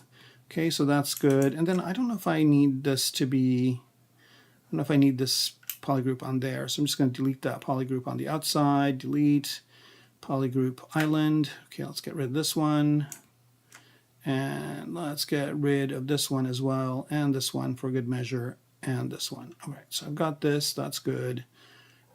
Okay, so that's good. And then I don't know if I need this to be, I don't know if I need this polygroup on there. So I'm just going to delete that polygroup on the outside, delete polygroup island. Okay, let's get rid of this one. And let's get rid of this one as well, and this one for good measure, and this one. All right, so I've got this, that's good.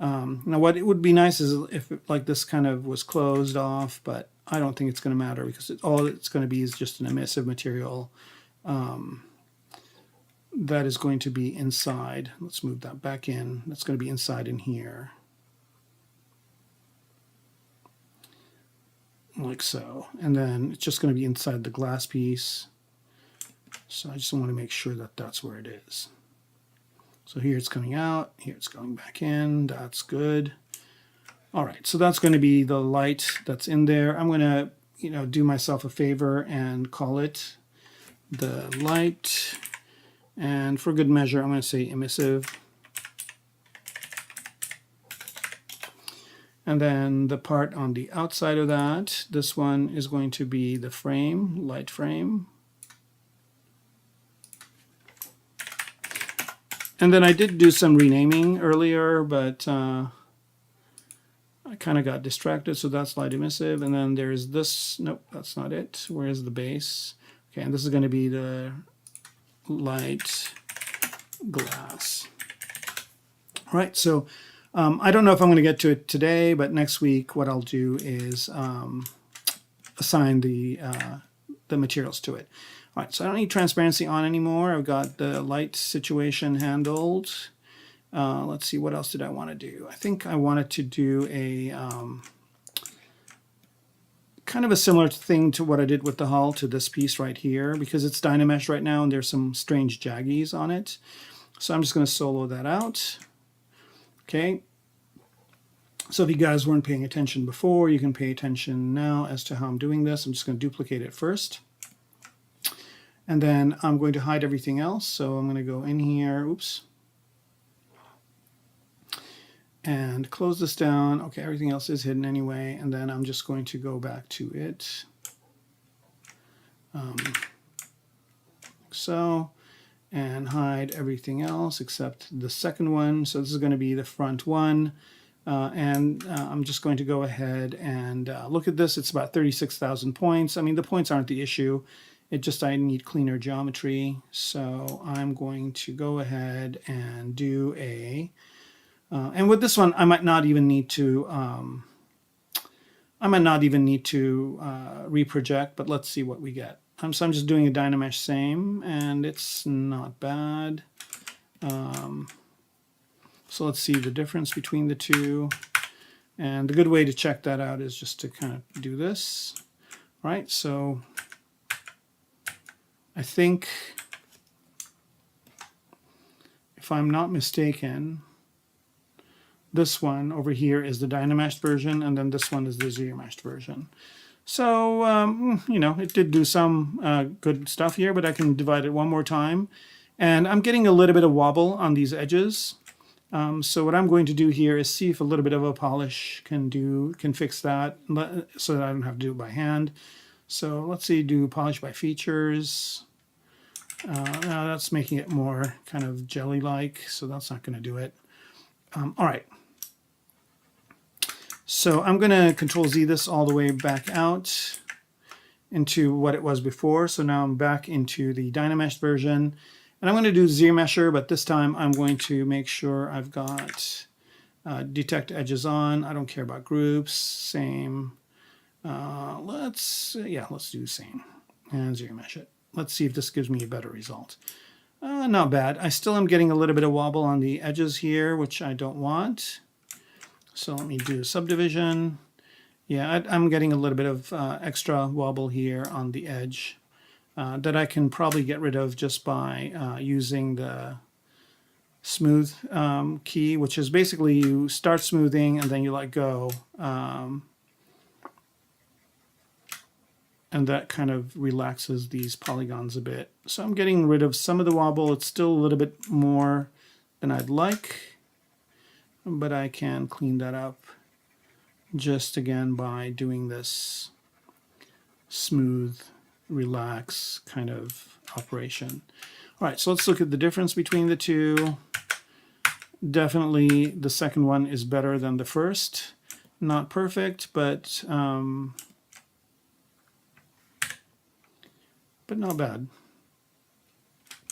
Now what it would be nice is if like this kind of was closed off, but I don't think it's going to matter because all it's going to be is just an emissive material that is going to be inside. Let's move that back in. That's going to be inside in here. Like so. And then it's just going to be inside the glass piece. So I just want to make sure that that's where it is. So here it's coming out, here it's going back in, that's good. All right, so that's going to be the light that's in there. I'm going to, do myself a favor and call it the light. And for good measure, I'm going to say emissive. And then the part on the outside of that, this one is going to be the frame, light frame. And then I did do some renaming earlier, but I kind of got distracted, so that's light emissive. And then there's this, nope, that's not it. Where's the base? Okay, and this is going to be the light glass. All right, so I don't know if I'm going to get to it today, but next week what I'll do is assign the materials to it. All right, so I don't need transparency on anymore. I've got the light situation handled. Let's see, what else did I want to do? I think I wanted to do a kind of a similar thing to what I did with the hull to this piece right here, because it's Dynamesh right now and there's some strange jaggies on it. So I'm just going to solo that out. Okay. So if you guys weren't paying attention before, you can pay attention now as to how I'm doing this. I'm just going to duplicate it first. And then I'm going to hide everything else. So I'm going to go in here, oops, and close this down. Okay, everything else is hidden anyway. And then I'm just going to go back to it. Like so, and hide everything else except the second one. So this is going to be the front one. I'm just going to go ahead and look at this. It's about 36,000 points. I mean, the points aren't the issue. It just, I need cleaner geometry. So I'm going to go ahead and do a, and with this one, I might not even need to, reproject, but let's see what we get. So I'm just doing a Dynamesh same, and it's not bad. So let's see the difference between the two. And the good way to check that out is just to kind of do this. All right, so I think, if I'm not mistaken, this one over here is the Dynamesh version, and then this one is the ZRemeshed version. So, you know, it did do some good stuff here, but I can divide it one more time. And I'm getting a little bit of wobble on these edges. So what I'm going to do here is see if a little bit of a polish can fix that, so that I don't have to do it by hand. So let's see, do polish by features. Now that's making it more kind of jelly-like, so that's not going to do it. All right. So I'm going to Control-Z this all the way back out into what it was before. So now I'm back into the Dynamesh version. And I'm going to do ZRemesher, but this time I'm going to make sure I've got detect edges on. I don't care about groups. Same. Let's do same and ZRemesh it. Let's see if this gives me a better result. Not bad. I still am getting a little bit of wobble on the edges here, which I don't want. So let me do subdivision. Yeah, I'm getting a little bit of extra wobble here on the edge. That I can probably get rid of just by using the smooth key, which is basically you start smoothing and then you let go. And that kind of relaxes these polygons a bit. So I'm getting rid of some of the wobble. It's still a little bit more than I'd like, but I can clean that up just again by doing this smooth, relax kind of operation. All right, so let's look at the difference between the two. Definitely the second one is better than the first. Not perfect, but not bad.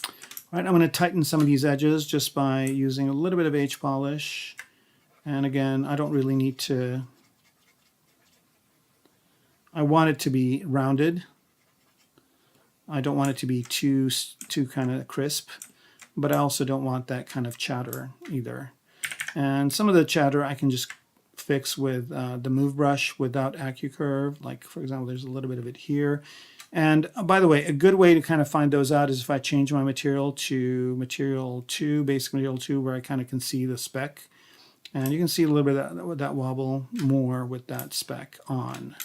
All right, I'm going to tighten some of these edges just by using a little bit of H polish. And again, I don't really need to, I want it to be rounded. I don't want it to be too kind of crisp, but I also don't want that kind of chatter either. And some of the chatter I can just fix with the move brush without AccuCurve. Like, for example, there's a little bit of it here. And by the way, a good way to kind of find those out is if I change my material to material 2, basic material 2, where I kind of can see the speck. And you can see a little bit of that wobble more with that speck on.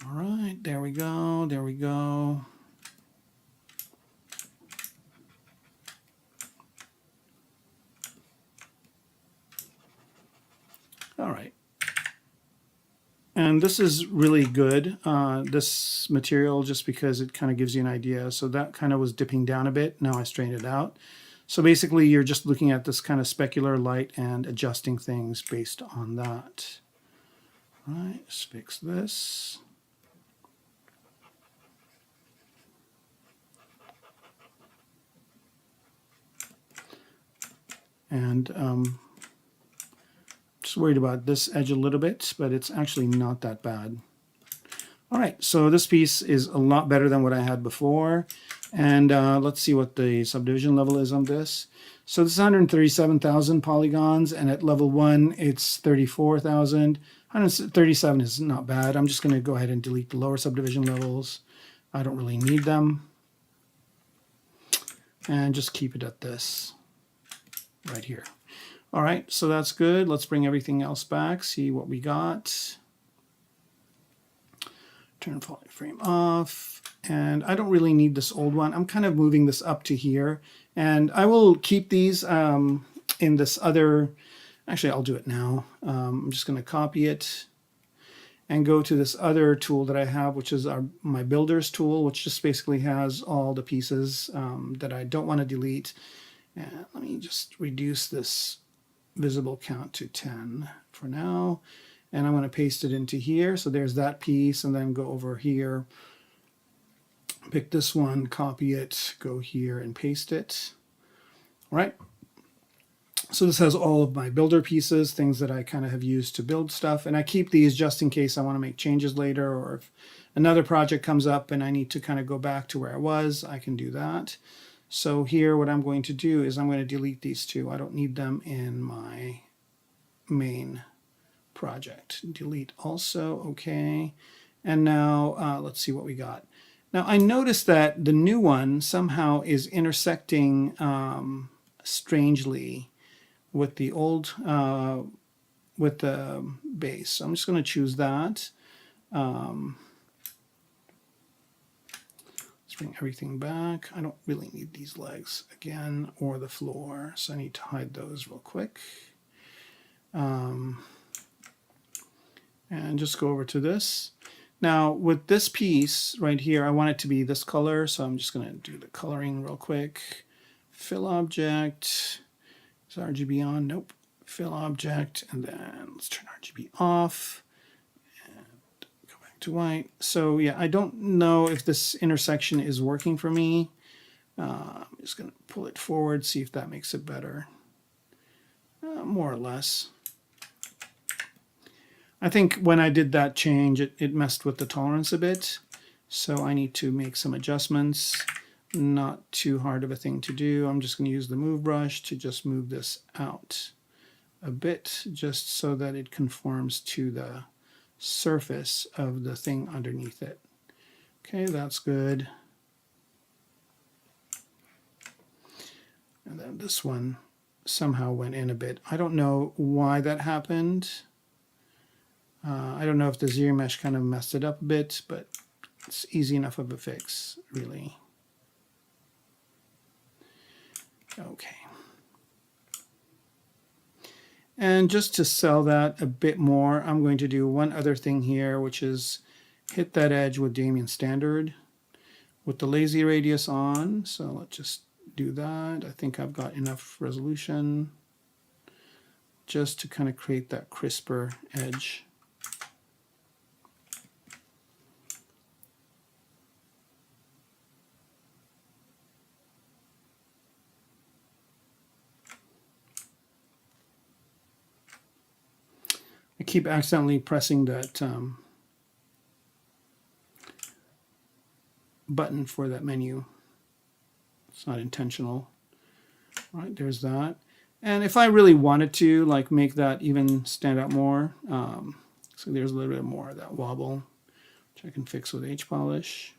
All right, there we go, there we go. All right. And this is really good, this material, just because it kind of gives you an idea. So that kind of was dipping down a bit. Now I straightened it out. So basically you're just looking at this kind of specular light and adjusting things based on that. All right, let's fix this. And just worried about this edge a little bit, but it's actually not that bad. All right, so this piece is a lot better than what I had before. And let's see what the subdivision level is on this. So this is 137,000 polygons, and at level 1, it's 34,000. 137 is not bad. I'm just going to go ahead and delete the lower subdivision levels. I don't really need them. And just keep it at this right here. All right, so that's good. Let's bring everything else back, see what we got. Turn frame off. And I don't really need this old one. I'm kind of moving this up to here. And I will keep these in this other, actually I'll do it now. I'm just going to copy it and go to this other tool that I have, which is my builders tool, which just basically has all the pieces that I don't want to delete. And let me just reduce this visible count to 10 for now. And I'm going to paste it into here. So there's that piece, and then go over here. Pick this one, copy it, go here and paste it. All right. So this has all of my builder pieces, things that I kind of have used to build stuff. And I keep these just in case I want to make changes later, or if another project comes up and I need to kind of go back to where I was, I can do that. So here what I'm going to do is I'm going to delete these two. I don't need them in my main project. Delete also, okay. And now let's see what we got. Now I noticed that the new one somehow is intersecting strangely with the old, with the base. So I'm just going to choose that. Let's bring everything back. I don't really need these legs again or the floor, so I need to hide those real quick. And just go over to this. Now with this piece right here, I want it to be this color, so I'm just going to do the coloring real quick. Fill object. Is RGB on? Nope. Fill object, and then let's turn RGB off and go back to white. So yeah, I don't know if this intersection is working for me. I'm just going to pull it forward, see if that makes it better. More or less. I think when I did that change, it messed with the tolerance a bit. So I need to make some adjustments. Not too hard of a thing to do. I'm just going to use the move brush to just move this out a bit, just so that it conforms to the surface of the thing underneath it. Okay, that's good. And then this one somehow went in a bit. I don't know why that happened. I don't know if the zero mesh kind of messed it up a bit, but it's easy enough of a fix, really. Okay. And just to sell that a bit more, I'm going to do one other thing here, which is hit that edge with Damien Standard with the lazy radius on. So let's just do that. I think I've got enough resolution just to kind of create that crisper edge. I keep accidentally pressing that button for that menu. It's not intentional. All right, there's that. And if I really wanted to, like, make that even stand out more, so there's a little bit more of that wobble, which I can fix with H-polish.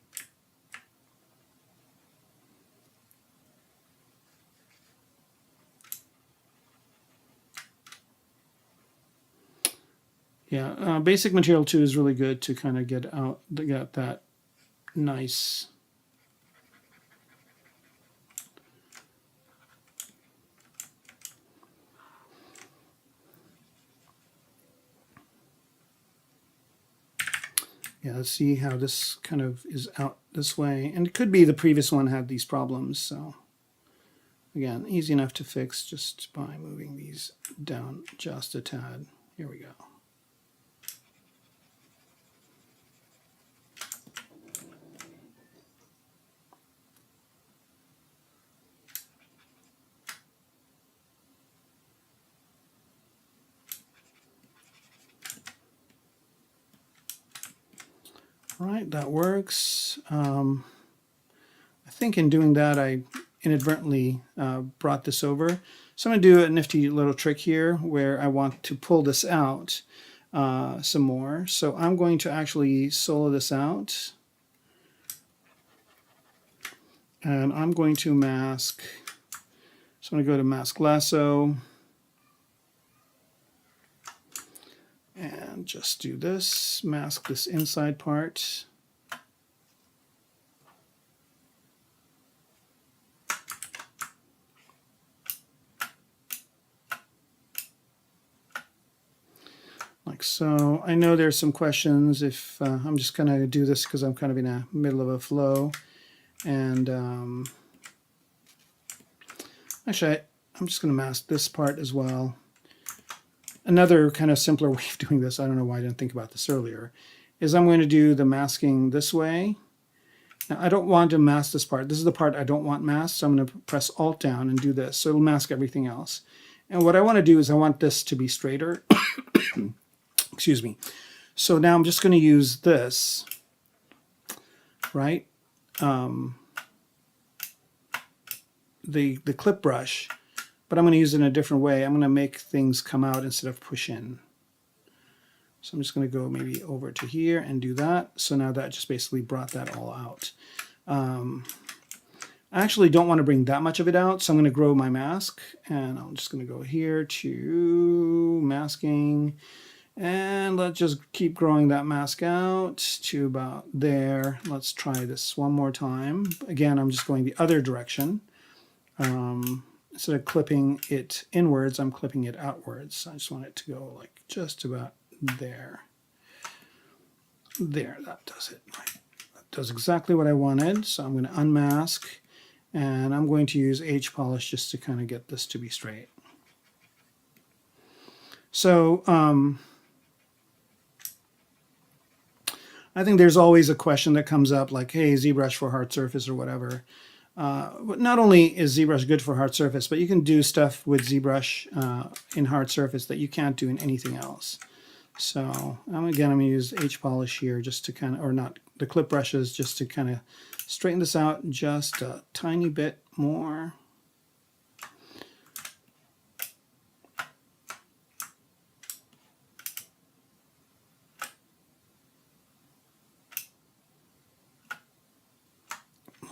Yeah, basic material 2 is really good to kind of get that nice let's see how this kind of is out this way. And it could be the previous one had these problems, so Again, easy enough to fix just by moving these down just a tad. Here we go. All right, that works. I think in doing that, I inadvertently brought this over. So I'm going to do a nifty little trick here where I want to pull this out some more. So I'm going to actually solo this out. And I'm going to mask. So I'm going to go to Mask Lasso. And just do this, mask this inside part. Like so. I know there's some questions if I'm just going to do this because I'm kind of in the middle of a flow. And actually, I'm just going to mask this part as well. Another kind of simpler way of doing this, I don't know why I didn't think about this earlier, is I'm going to do the masking this way. Now, I don't want to mask this part. This is the part I don't want masked, so I'm going to press Alt down and do this. So it'll mask everything else. And what I want to do is I want this to be straighter. Excuse me. So now I'm just going to use this, right? The clip brush. But I'm going to use it in a different way. I'm going to make things come out instead of push in. So I'm just going to go maybe over to here and do that. So now that just basically brought that all out. I actually don't want to bring that much of it out, so I'm going to grow my mask. And I'm just going to go here to masking. And let's just keep growing that mask out to about there. Let's try this one more time. Again, I'm just going the other direction. Instead of clipping it inwards, I'm clipping it outwards. I just want it to go like just about there. There, that does it. Right. That does exactly what I wanted. So I'm going to unmask, and I'm going to use H polish just to kind of get this to be straight. So I think there's always a question that comes up like, hey, ZBrush for hard surface or whatever. Not only is ZBrush good for hard surface, but you can do stuff with ZBrush in hard surface that you can't do in anything else. So again, I'm going to use H polish here just to kind of, or not the clip brushes, just to kind of straighten this out just a tiny bit more.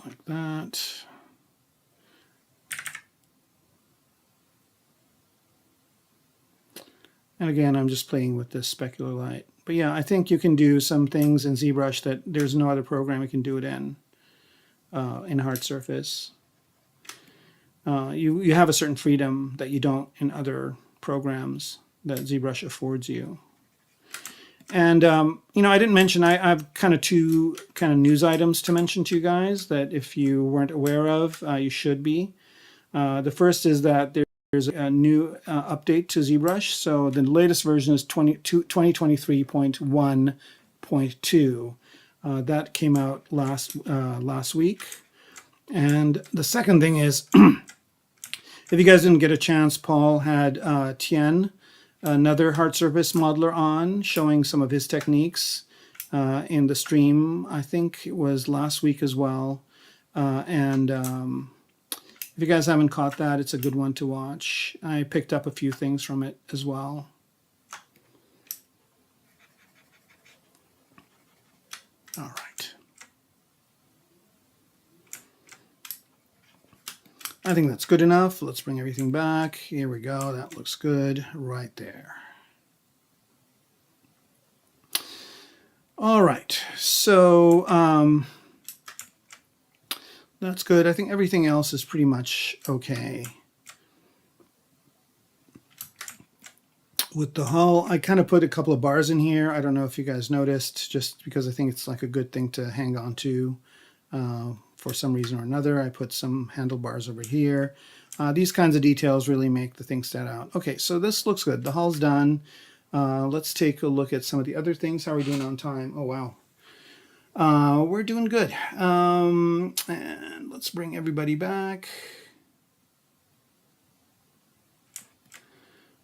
Like that. And again, I'm just playing with this specular light. But yeah, I think you can do some things in ZBrush that there's no other program you can do it in hard surface. You have a certain freedom that you don't in other programs that ZBrush affords you. And you know, I didn't mention, I have kind of two kind of news items to mention to you guys that if you weren't aware of, you should be. The first is that there's a new update to ZBrush. So the latest version is 2023.1.2. That came out last week. And the second thing is, if you guys didn't get a chance, Paul had Tien, another hard surface modeler, on showing some of his techniques in the stream. I think it was last week as well. If you guys haven't caught that, it's a good one to watch. I picked up a few things from it as well. All right. I think that's good enough. Let's bring everything back. Here we go. That looks good right there. All right. So that's good. I think everything else is pretty much okay. With the hull, I kind of put a couple of bars in here. I don't know if you guys noticed, just because I think it's like a good thing to hang on to for some reason or another. I put some handlebars over here. These kinds of details really make the thing stand out. Okay, so this looks good. The hull's done. Let's take a look at some of the other things. How are we doing on time? Oh, wow. We're doing good. And let's bring everybody back.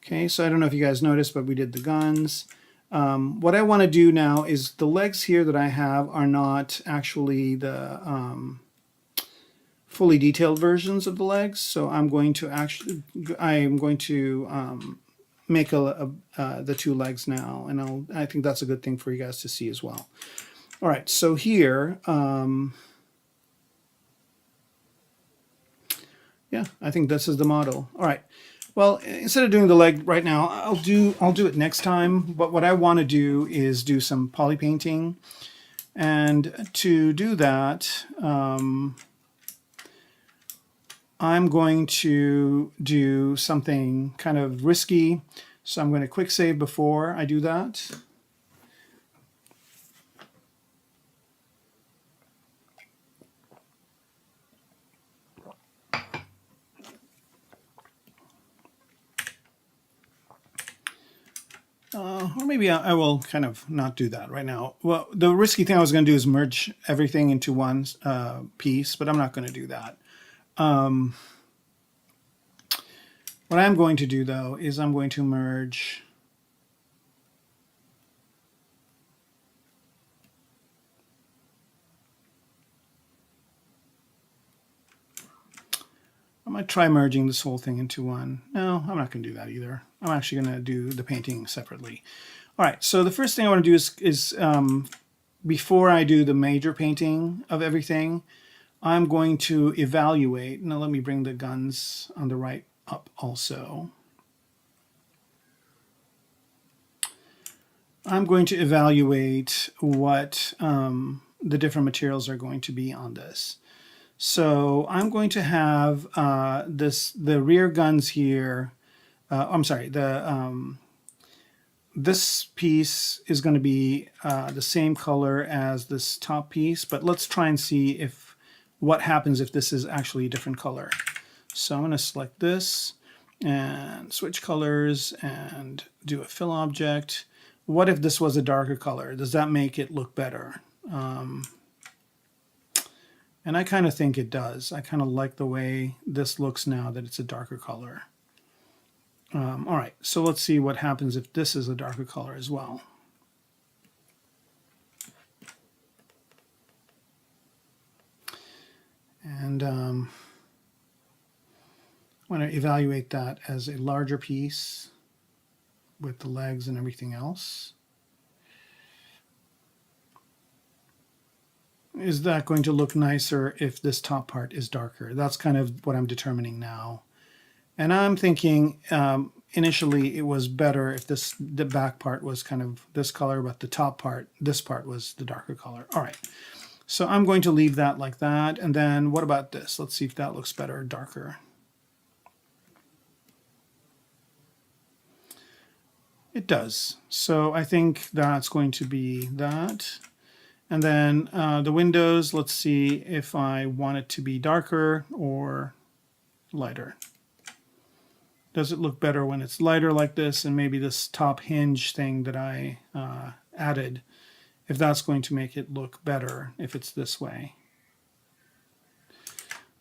Okay, so I don't know if you guys noticed, but we did the guns. What I want to do now is the legs here that I have are not actually the fully detailed versions of the legs. So I'm going to make the two legs now, and I think that's a good thing for you guys to see as well. All right, so here, yeah, I think this is the model. All right. Well, instead of doing the leg right now, I'll do it next time. But what I want to do is do some poly painting, and to do that, I'm going to do something kind of risky. So I'm going to quick save before I do that. Or maybe I will kind of not do that right now. Well, the risky thing I was going to do is merge everything into one piece, but I'm not going to do that. What I'm going to do, though, is I'm going to merge I might try merging this whole thing into one. No, I'm not going to do that either. I'm actually going to do the painting separately. All right, so the first thing I want to do is before I do the major painting of everything, I'm going to evaluate. Now let me bring the guns on the right up also. I'm going to evaluate what the different materials are going to be on this. So I'm going to have the rear guns here. I'm sorry, this piece is going to be the same color as this top piece, but let's try and see what happens if this is actually a different color. So I'm going to select this and switch colors and do a fill object. What if this was a darker color? Does that make it look better? And I kind of think it does. I kind of like the way this looks now that it's a darker color. All right, so let's see what happens if this is a darker color as well. And I want to evaluate that as a larger piece with the legs and everything else. Is that going to look nicer if this top part is darker? That's kind of what I'm determining now. And I'm thinking initially it was better if the back part was kind of this color, but the top part, this part was the darker color. All right, so I'm going to leave that like that. And then what about this? Let's see if that looks better or darker. It does. So I think that's going to be that. And then the windows, let's see if I want it to be darker or lighter. Does it look better when it's lighter like this, and maybe this top hinge thing that I added, if that's going to make it look better if it's this way.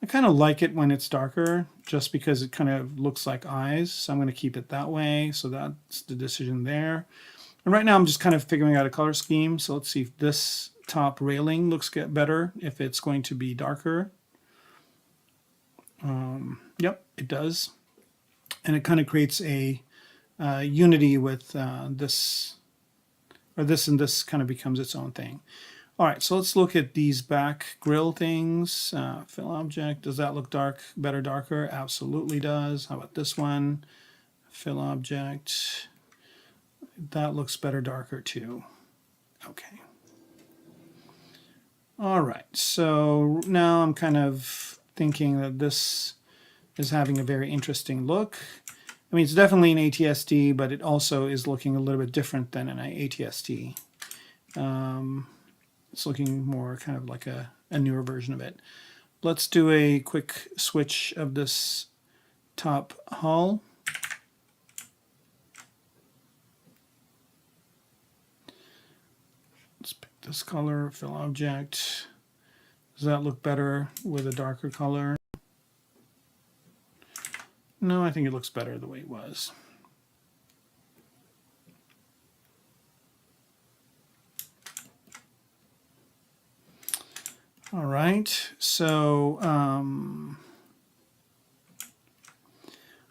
I kind of like it when it's darker just because it kind of looks like eyes, so I'm going to keep it that way. So that's the decision there. And right now I'm just kind of figuring out a color scheme. So let's see if this top railing looks better if it's going to be darker. Yep, it does. And it kind of creates a unity with this, or this and this kind of becomes its own thing. All right, so let's look at these back grill things. Fill object, does that look better, darker? Absolutely does. How about this one? Fill object, that looks better, darker too. Okay. All right, so now I'm kind of thinking that this is having a very interesting look. I mean, it's definitely an ATST, but it also is looking a little bit different than an ATST. It's looking more kind of like a newer version of it. Let's do a quick switch of this top hull. Let's pick this color, fill object. Does that look better with a darker color? No, I think it looks better the way it was. All right, so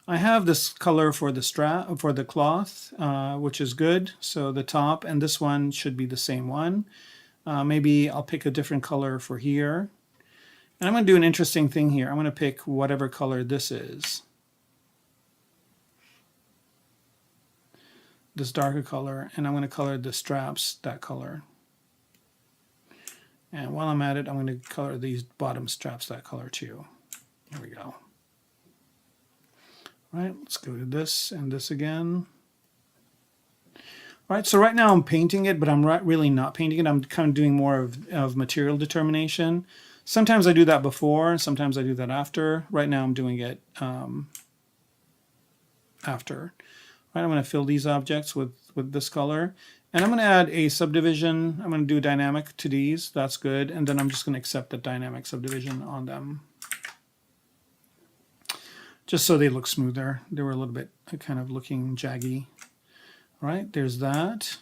I have this color for the strap, for the cloth, which is good. So the top and this one should be the same one. Maybe I'll pick a different color for here. And I'm going to do an interesting thing here. I'm going to pick whatever color this is. This darker color, and I'm going to color the straps that color. And while I'm at it, I'm going to color these bottom straps that color too. There we go. All right, let's go to this and this again. All right, so right now I'm painting it, but I'm really not painting it. I'm kind of doing more of material determination. Sometimes I do that before, sometimes I do that after. Right now I'm doing it after. All right, I'm going to fill these objects with this color. And I'm going to add a subdivision. I'm going to do dynamic to these. That's good. And then I'm just going to accept the dynamic subdivision on them. Just so they look smoother. They were a little bit kind of looking jaggy. All right, there's that.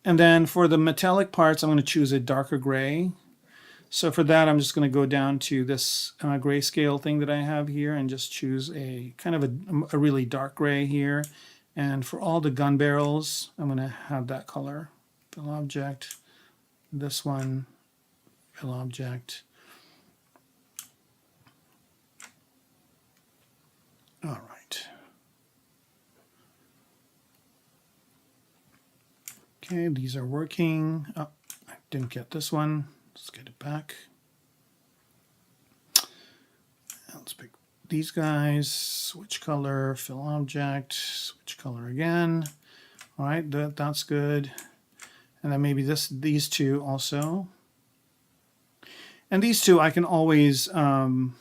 And then for the metallic parts, I'm going to choose a darker gray. So for that, I'm just going to go down to this grayscale thing that I have here and just choose a kind of a really dark gray here. And for all the gun barrels, I'm going to have that color. Fill object, this one, fill object. All right. Okay, these are working. Oh, I didn't get this one. Let's get it back. Let's pick these guys, switch color, fill object, switch color again. All right, that's good. And then maybe these two also. And these two I can always, you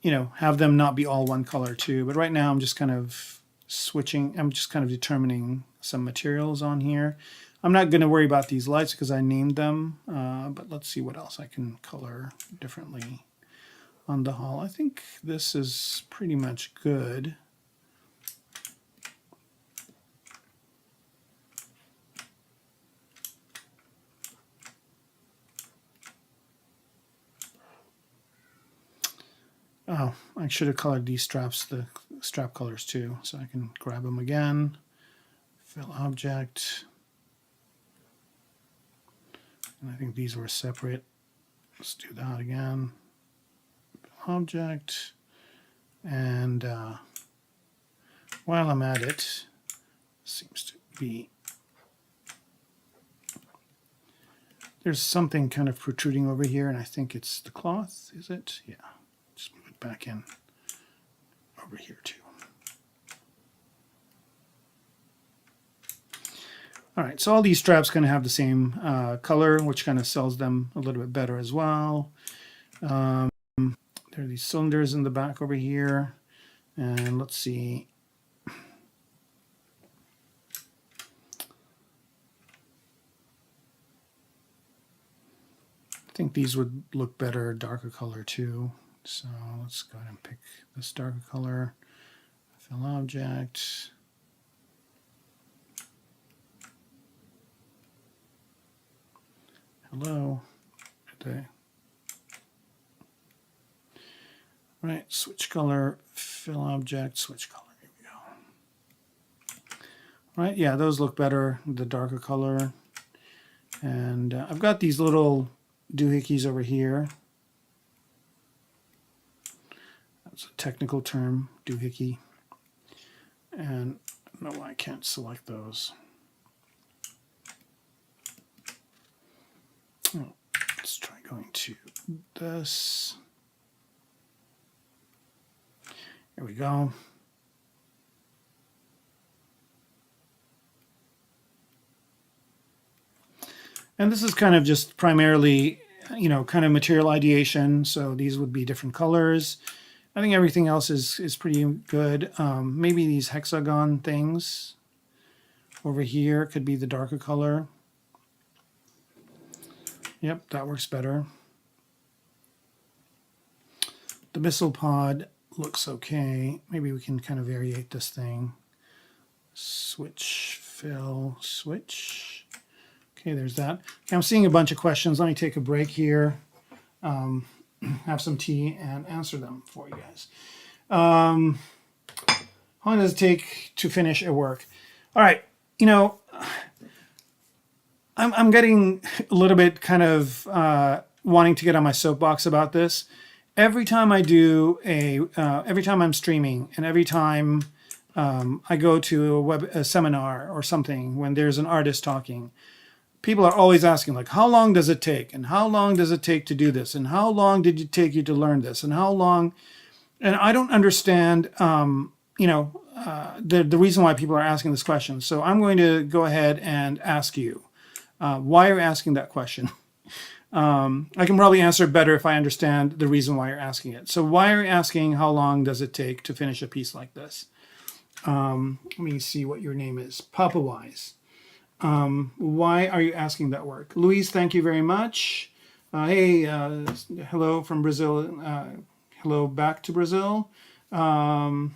know, have them not be all one color too. But right now I'm just kind of switching, I'm just kind of determining some materials on here. I'm not going to worry about these lights because I named them, but let's see what else I can color differently on the hull. I think this is pretty much good. Oh, I should have colored these straps, the strap colors too, so I can grab them again. Fill object. And I think these were separate. Let's do that again. Object. And while I'm at it, seems to be, there's something kind of protruding over here, and I think it's the cloth, is it? Yeah. Just move it back in over here too. All right, so all these straps kind of have the same color, which kind of sells them a little bit better as well. There are these cylinders in the back over here. And let's see. I think these would look better, darker color too. So let's go ahead and pick this darker color. Fill object. Hello. Okay. Right, switch color, fill object, switch color. Here we go. Right, yeah, those look better, the darker color. And I've got these little doohickeys over here. That's a technical term, doohickey. And I don't know why I can't select those. Oh, let's try going to this. There we go. And this is kind of just primarily kind of material ideation. So these would be different colors. I think everything else is pretty good. Maybe these hexagon things over here could be the darker color. Yep, that works better. The missile pod looks okay. Maybe we can kind of variate this thing. Switch, fill, switch. Okay, there's that. Okay, I'm seeing a bunch of questions. Let me take a break here, have some tea, and answer them for you guys. How long does it take to finish a work? All right, I'm getting a little bit kind of wanting to get on my soapbox about this. Every time I do every time I'm streaming, and every time I go to a seminar or something when there's an artist talking, people are always asking, like, how long does it take? And how long does it take to do this? And how long did it take you to learn this? And how long? And I don't understand, the reason why people are asking this question. So I'm going to go ahead and ask you, why are you asking that question? I can probably answer it better if I understand the reason why you're asking it. So why are you asking how long does it take to finish a piece like this? Let me see what your name is. Papa Wise. Why are you asking that work? Louise, thank you very much. Hey, hello from Brazil. Hello back to Brazil. The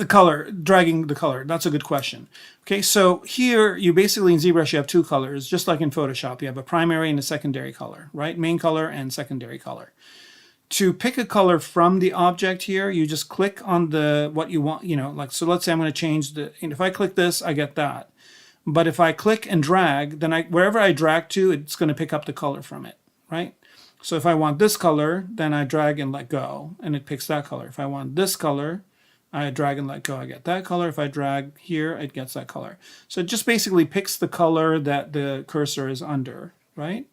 color, dragging the color. That's a good question. Okay, so here you basically in ZBrush you have two colors, just like in Photoshop. You have a primary and a secondary color, right? Main color and secondary color. To pick a color from the object here, you just click on what you want, like, so let's say I'm going to change and if I click this, I get that. But if I click and drag, then wherever I drag to, it's going to pick up the color from it, right? So if I want this color, then I drag and let go, and it picks that color. If I want this color, I drag and let go, I get that color. If I drag here, it gets that color. So it just basically picks the color that the cursor is under, right?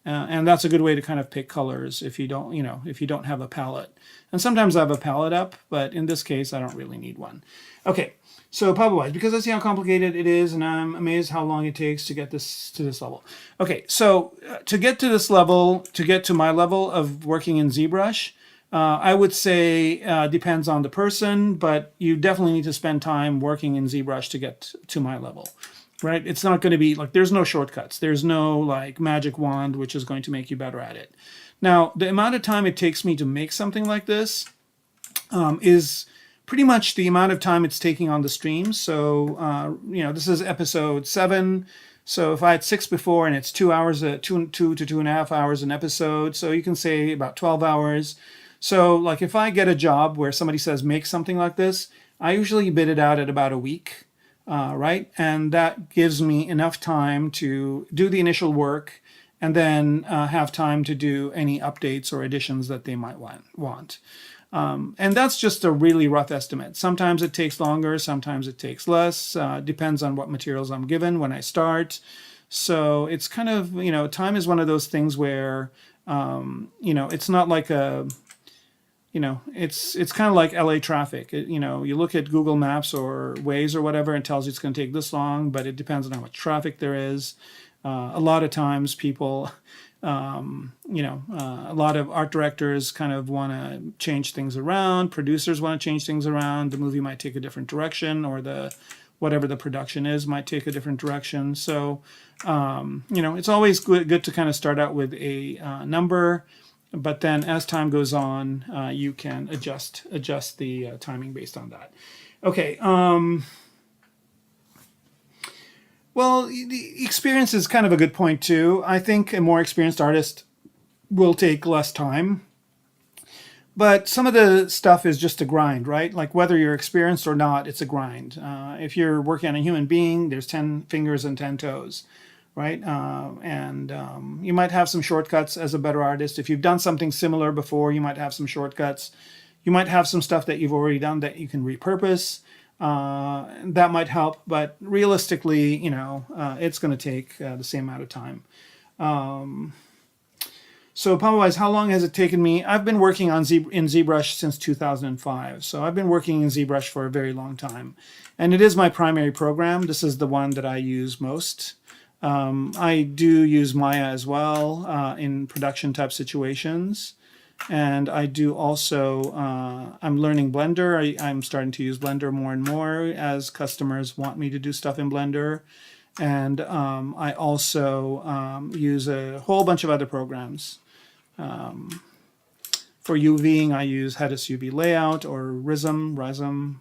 And that's a good way to kind of pick colors if you don't, if you don't have a palette. And sometimes I have a palette up, but in this case, I don't really need one. Okay, so Papa-wise, because I see how complicated it is, and I'm amazed how long it takes to get this to this level. Okay, so to get to this level, to get to my level of working in ZBrush, I would say depends on the person, but you definitely need to spend time working in ZBrush to get to my level, right? It's not going to be like, there's no shortcuts. There's no like magic wand which is going to make you better at it. Now, the amount of time it takes me to make something like this is pretty much the amount of time it's taking on the stream. So, this is episode 7. So if I had 6 before and it's 2 hours, 2 to 2.5 hours an episode, so you can say about 12 hours. So like if I get a job where somebody says make something like this, I usually bid it out at about a week, right? And that gives me enough time to do the initial work and then have time to do any updates or additions that they might want. And that's just a really rough estimate. Sometimes it takes longer, sometimes it takes less, depends on what materials I'm given when I start. So it's kind of, time is one of those things where, it's not like it's kind of like LA traffic. You look at Google Maps or Waze or whatever, and it tells you it's going to take this long, but it depends on how much traffic there is. A lot of times people, a lot of art directors kind of want to change things around. Producers want to change things around. The movie might take a different direction, or whatever the production is might take a different direction. So, it's always good to kind of start out with a number. But then as time goes on, you can adjust the timing based on that. Okay. Well, the experience is kind of a good point too. I think a more experienced artist will take less time. But some of the stuff is just a grind, right? Like whether you're experienced or not, it's a grind. If you're working on a human being, there's 10 fingers and 10 toes. Right? You might have some shortcuts as a better artist. If you've done something similar before, you might have some shortcuts. You might have some stuff that you've already done that you can repurpose. That might help, but realistically, it's going to take the same amount of time. So Papa-wise, how long has it taken me? I've been working in ZBrush since 2005. So I've been working in ZBrush for a very long time. And it is my primary program. This is the one that I use most. I do use Maya as well in production type situations. And I do also, I'm learning Blender. I'm starting to use Blender more and more as customers want me to do stuff in Blender. And I also use a whole bunch of other programs. For UVing, I use Hedis UV Layout or RISM,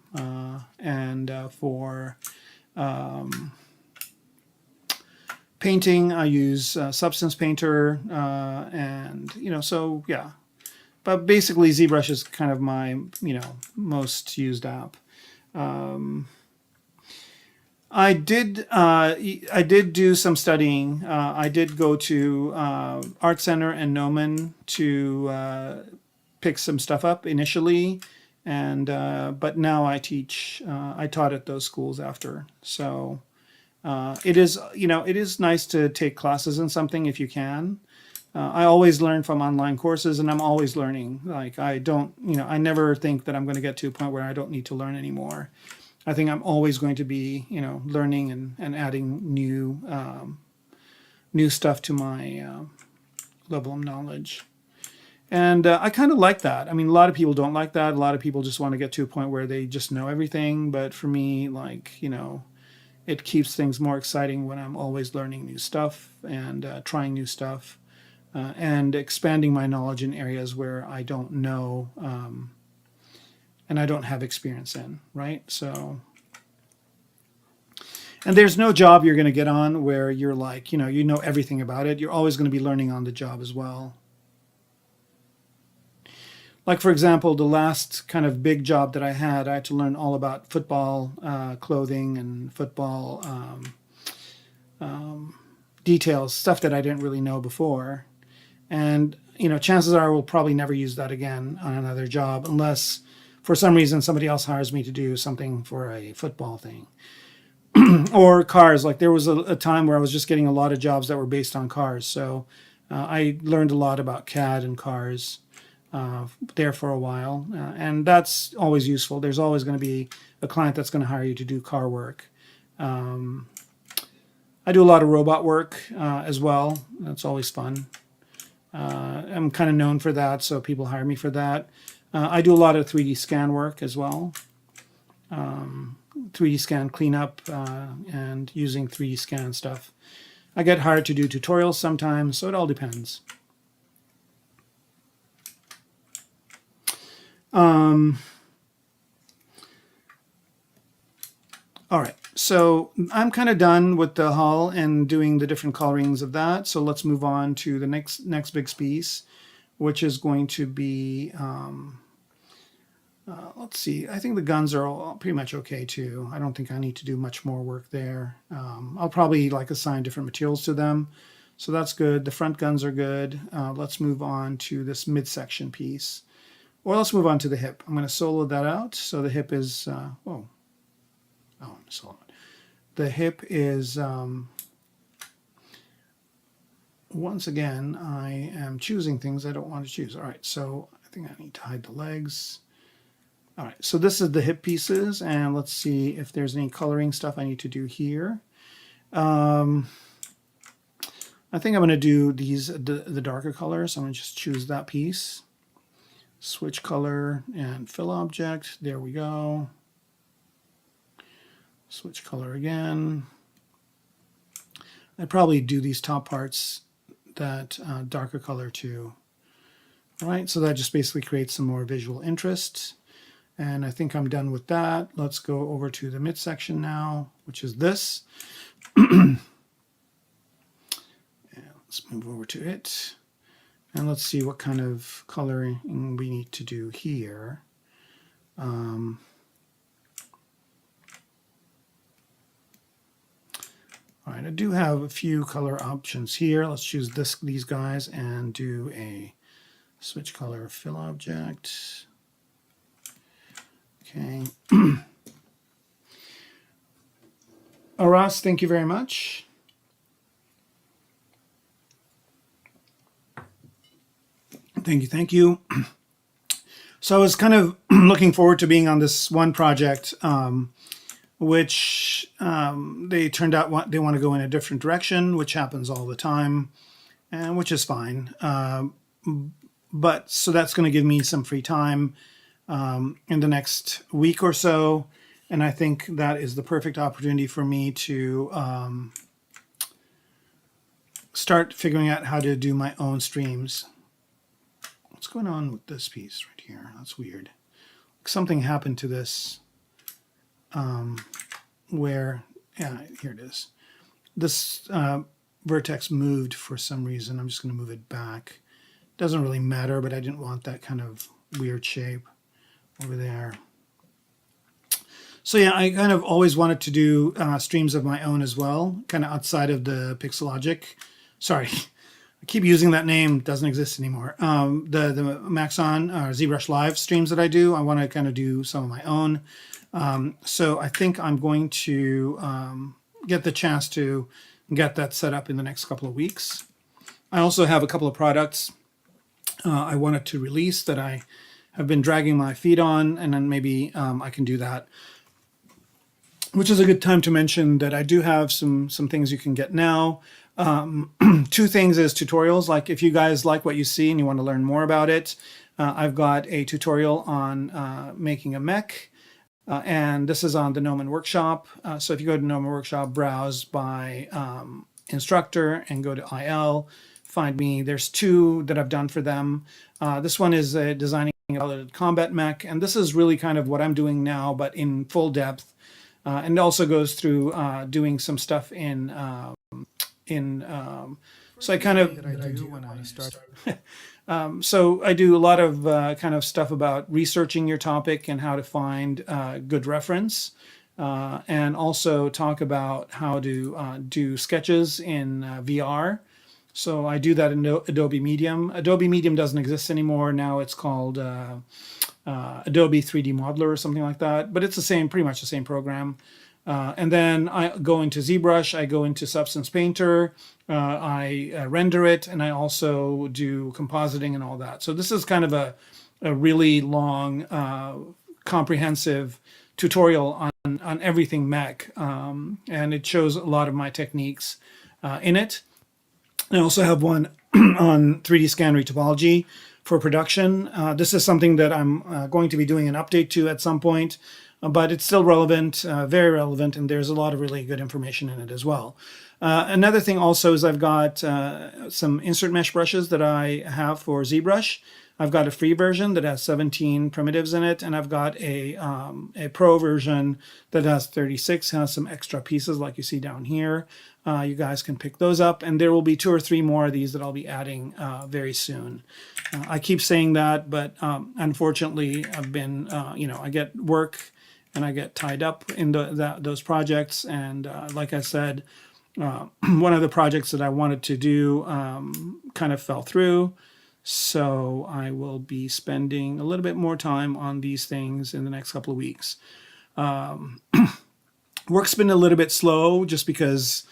and for painting, I use Substance Painter, and so yeah. But basically, ZBrush is kind of my most used app. I did do some studying. I did go to Art Center and Gnomon to pick some stuff up initially, and but now I teach. I taught at those schools after, so it is nice to take classes in something if you can. I always learn from online courses, and I'm always learning. Like I don't, I never think that I'm going to get to a point where I don't need to learn anymore. I think I'm always going to be, learning and adding new stuff to my level of knowledge. And I kind of like that. I mean, a lot of people don't like that. A lot of people just want to get to a point where they just know everything. But for me, like, it keeps things more exciting when I'm always learning new stuff and trying new stuff. And expanding my knowledge in areas where I don't know and I don't have experience in, right? So, and there's no job you're going to get on where you're like, you know everything about it. You're always going to be learning on the job as well. Like, for example, the last kind of big job that I had to learn all about football clothing and football details, stuff that I didn't really know before. And, chances are we'll probably never use that again on another job unless for some reason somebody else hires me to do something for a football thing. Or cars. Like there was a time where I was just getting a lot of jobs that were based on cars. So I learned a lot about CAD and cars there for a while. And that's always useful. There's always going to be a client that's going to hire you to do car work. I do a lot of robot work as well. That's always fun. I'm kind of known for that, so people hire me for that. I do a lot of 3D scan work as well. 3D scan cleanup and using 3D scan stuff. I get hired to do tutorials sometimes, so it all depends. All right, so I'm kind of done with the hull and doing the different colorings of that. So let's move on to the next big piece, which is going to be, let's see, I think the guns are all pretty much okay too. I don't think I need to do much more work there. I'll probably assign different materials to them. So that's good. The front guns are good. Let's move on to this midsection piece. Or let's move on to the hip. I'm going to solo that out. So the hip is, the hip is, once again, I am choosing things I don't want to choose. All right, so I think I need to hide the legs. All right, so this is the hip pieces, and let's see if there's any coloring stuff I need to do here. I think I'm going to do the darker colors. I'm going to just choose that piece. Switch color and fill object. There we go. Switch color again. I'd probably do these top parts that darker color too. All right, so that just basically creates some more visual interest. And I think I'm done with that. Let's go over to the midsection now, which is this. And let's move over to it. And let's see what kind of coloring we need to do here. All right, I do have a few color options here. Let's choose these guys and do a switch color fill object. Okay. Aras, thank you very much. Thank you. So I was kind of looking forward to being on this one project which they turned out they want to go in a different direction, which happens all the time, and which is fine. But so that's going to give me some free time in the next week or so, and I think that is the perfect opportunity for me to start figuring out how to do my own streams. What's going on with this piece right here? That's weird. Something happened to this where, yeah, here it is. This vertex moved for some reason. I'm just going to move it back. Doesn't really matter, but I didn't want that kind of weird shape over there. So yeah, I kind of always wanted to do streams of my own as well, kind of outside of the Pixelogic. Sorry, I keep using that name, doesn't exist anymore. The Maxon or ZBrush Live streams that I do, I want to kind of do some of my own. So I think I'm going to get the chance to get that set up in the next couple of weeks. I also have a couple of products I wanted to release that I have been dragging my feet on, and then maybe I can do that. Which is a good time to mention that I do have some things you can get now. Two things is tutorials. Like if you guys like what you see and you want to learn more about it, I've got a tutorial on making a mech. And this is on the Gnomon Workshop. So if you go to Gnomon Workshop, browse by instructor and go to IL, find me. There's two that I've done for them. This one is designing a combat mech, and this is really kind of what I'm doing now, but in full depth. And it also goes through doing some stuff in so I kind of so I do a lot of kind of stuff about researching your topic and how to find good reference, and also talk about how to do sketches in VR. So I do that in Adobe Medium. Adobe Medium doesn't exist anymore. Now it's called Adobe 3D Modeler or something like that. But it's the same, pretty much the same program. And then I go into ZBrush, I go into Substance Painter, I render it, and I also do compositing and all that. So this is kind of a really long, comprehensive tutorial on everything mech, and it shows a lot of my techniques in it. I also have one on 3D scan retopology for production. This is something that I'm going to be doing an update to at some point, but it's still relevant, very relevant, and there's a lot of really good information in it as well. Another thing also is I've got some insert mesh brushes that I have for ZBrush. I've got a free version that has 17 primitives in it, and I've got a pro version that has 36, has some extra pieces like you see down here. You guys can pick those up, and there will be 2 or 3 more of these that I'll be adding very soon. I keep saying that, but unfortunately I've been, I get work and I get tied up in those projects, and like I said, one of the projects that I wanted to do kind of fell through. So I will be spending a little bit more time on these things in the next couple of weeks. Work's been a little bit slow just because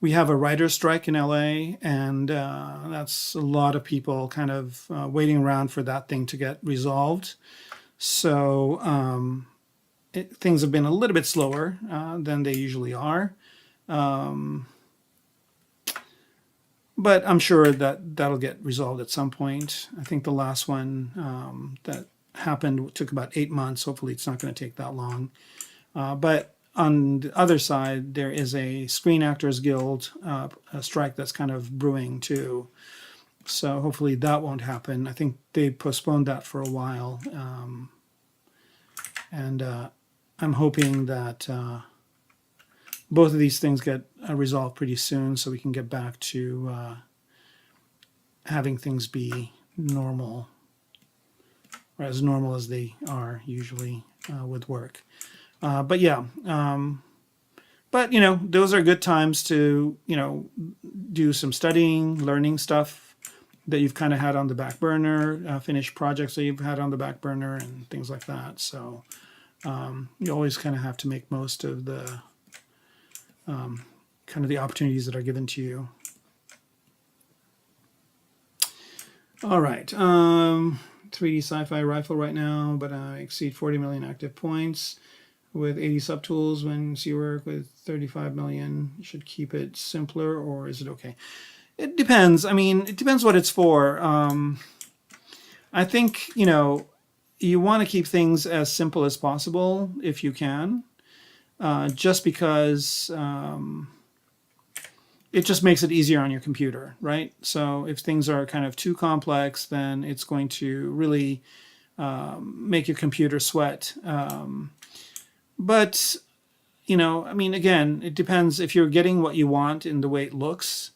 we have a writer's strike in LA, and that's a lot of people kind of waiting around for that thing to get resolved. So things have been a little bit slower than they usually are. But I'm sure that that'll get resolved at some point. I think the last one that happened took about 8 months. Hopefully it's not going to take that long. But on the other side, there is a Screen Actors Guild a strike that's kind of brewing too. So hopefully that won't happen. I think they postponed that for a while. And I'm hoping that both of these things get resolved pretty soon so we can get back to having things be normal, or as normal as they are usually with work. But yeah, but those are good times to do some studying, learning stuff that you've kind of had on the back burner, finish projects that you've had on the back burner, and things like that. So you always kind of have to make most of the kind of the opportunities that are given to you. All right, 3D sci-fi rifle right now, but I exceed 40 million active points. with 80 subtools when you work with 35 million? You should keep it simpler, or is it okay? It depends. I mean, it depends what it's for. I think, you know, you want to keep things as simple as possible if you can, just because it just makes it easier on your computer, right? So if things are kind of too complex, then it's going to really make your computer sweat. But, you know, I mean, again, it depends if you're getting what you want in the way it looks,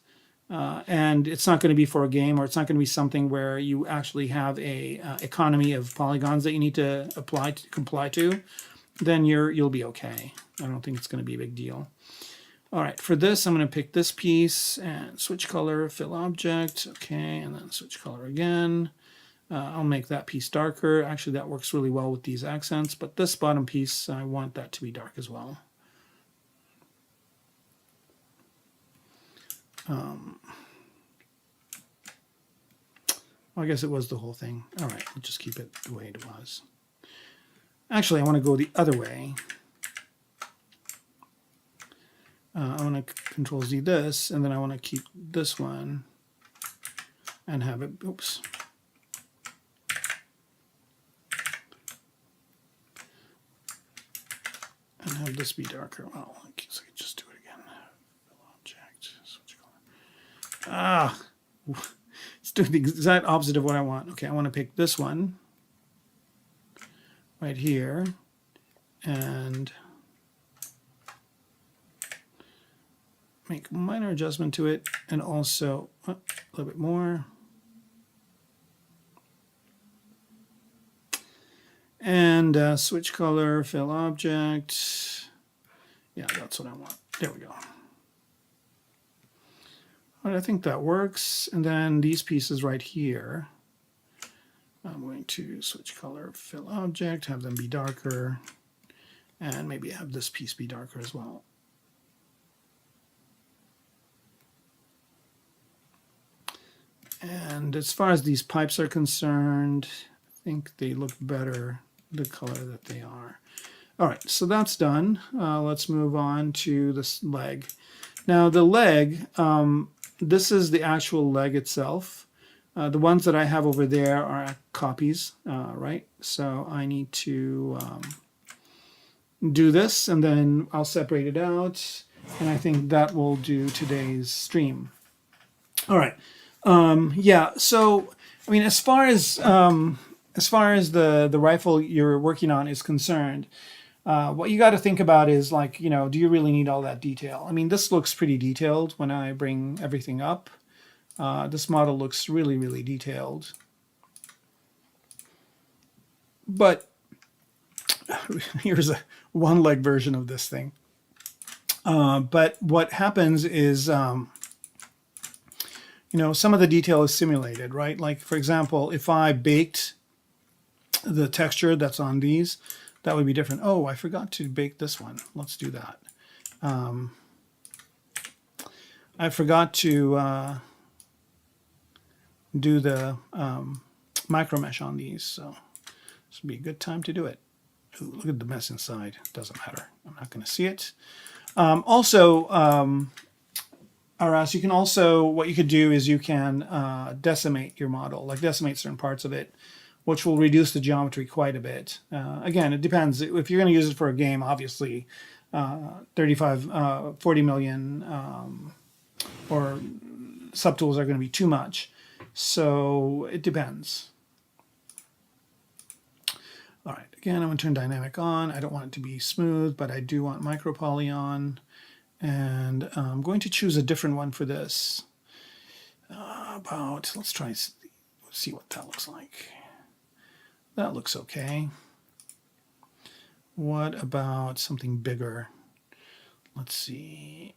and it's not going to be for a game, or it's not going to be something where you actually have a economy of polygons that you need to comply to, then you'll be okay. I don't think it's going to be a big deal. All right, for this, I'm going to pick this piece and switch color, fill object, okay, and then switch color again. I'll make that piece darker. Actually, that works really well with these accents, but this bottom piece, I want that to be dark as well. I guess it was the whole thing. All right, we'll just keep it the way it was. Actually, I want to go the other way. I want to Control Z this, and then I want to keep this one and have it, oops. And have this be darker. Well, I guess I could just do it again. Object, switch color. Ah, it's doing the exact opposite of what I want. Okay, I want to pick this one right here and make a minor adjustment to it, and also a little bit more. And switch color, fill object. Yeah, that's what I want. There we go. All right, I think that works. And then these pieces right here, I'm going to switch color, fill object, have them be darker, and maybe have this piece be darker as well. And as far as these pipes are concerned, I think they look better the color that they are. All right, so that's done. Let's move on to this leg. Now the leg, this is the actual leg itself. The ones that I have over there are copies, right? So I need to do this, and then I'll separate it out, and I think that will do today's stream. All right. Yeah, so I mean, as far as the rifle you're working on is concerned, what you got to think about is, like, you know, do you really need all that detail? I mean, this looks pretty detailed when I bring everything up. This model looks really, really detailed. But here's a one-leg version of this thing. But what happens is, you know, some of the detail is simulated, right? Like, for example, if I baked the texture that's on these, that would be different. Oh, I forgot to bake this one. Let's do that. I forgot to do the micro mesh on these, so this would be a good time to do it. Ooh, look at the mess inside. Doesn't matter. I'm not going to see it. Or else you can also, what you could do is you can decimate your model, like decimate certain parts of it, which will reduce the geometry quite a bit. Again, it depends. If you're going to use it for a game, obviously, 40 million or subtools are going to be too much. So it depends. All right, again, I'm going to turn dynamic on. I don't want it to be smooth, but I do want MicroPoly on. And I'm going to choose a different one for this. Let's try, see what that looks like. That looks okay. What about something bigger? Let's see.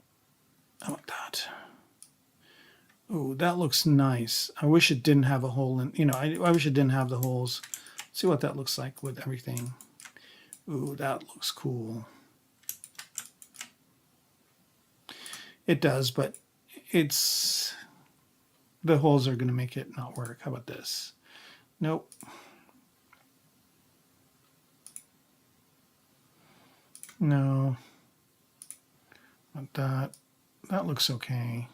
How about that? Oh, that looks nice. I wish it didn't have a hole in, you know, I wish it didn't have the holes. Let's see what that looks like with everything. Ooh, that looks cool. It does, but it's, the holes are going to make it not work. How about this? Nope. No, not that. That looks okay.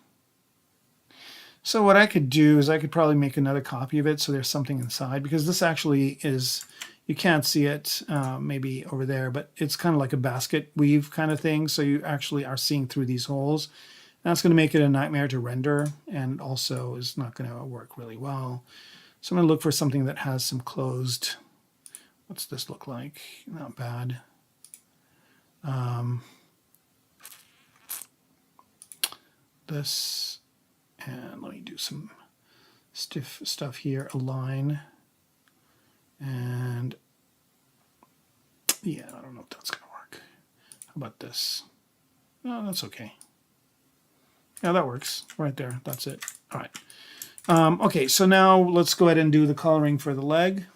So what I could do is I could probably make another copy of it so there's something inside, because this actually is, you can't see it maybe over there, but it's kind of like a basket weave kind of thing. So you actually are seeing through these holes. That's going to make it a nightmare to render, and also is not going to work really well. So I'm going to look for something that has some closed. What's this look like? Not bad. This, and let me do some stiff stuff here. Align, and yeah, I don't know if that's going to work. How about this? No, that's okay. Yeah, that works right there. That's it. All right. Okay, so now let's go ahead and do the coloring for the leg.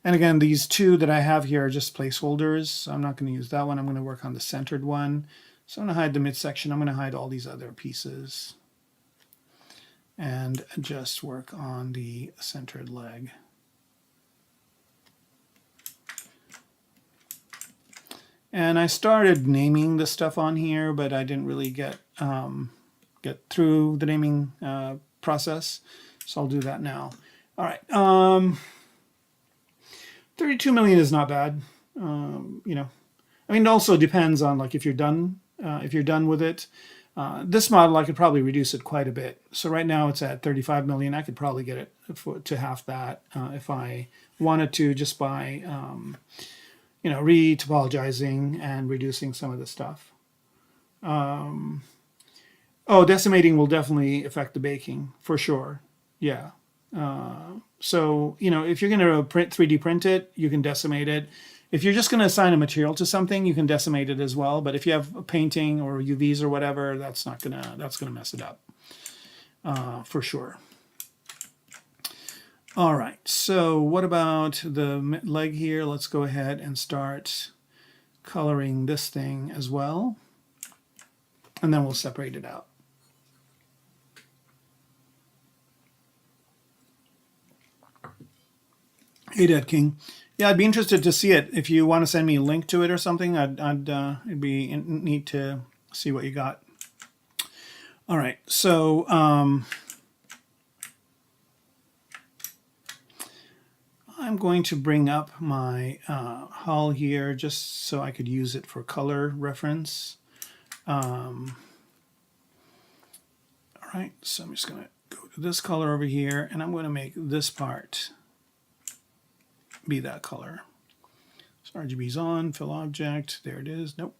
And again, these two that I have here are just placeholders. So I'm not going to use that one. I'm going to work on the centered one. So I'm going to hide the midsection. I'm going to hide all these other pieces and just work on the centered leg. And I started naming the stuff on here, but I didn't really get through the naming process. So I'll do that now. All right. 32 million is not bad. You know, I mean, it also depends on like if you're done with it. This model, I could probably reduce it quite a bit. So right now it's at 35 million. I could probably get it to half that if I wanted to, just by you know, retopologizing and reducing some of the stuff. Oh, decimating will definitely affect the baking for sure. Yeah. So, you know, if you're going to 3D print it, you can decimate it. If you're just going to assign a material to something, you can decimate it as well. But if you have a painting or UVs or whatever, that's gonna mess it up for sure. All right. So what about the leg here? Let's go ahead and start coloring this thing as well, and then we'll separate it out. Hey, Dead King. Yeah, I'd be interested to see it. If you want to send me a link to it or something, it'd be neat to see what you got. All right, so I'm going to bring up my hull here just so I could use it for color reference. All right, so I'm just going to go to this color over here, and I'm going to make this part be that color. So RGB's on, fill object, there it is. Nope.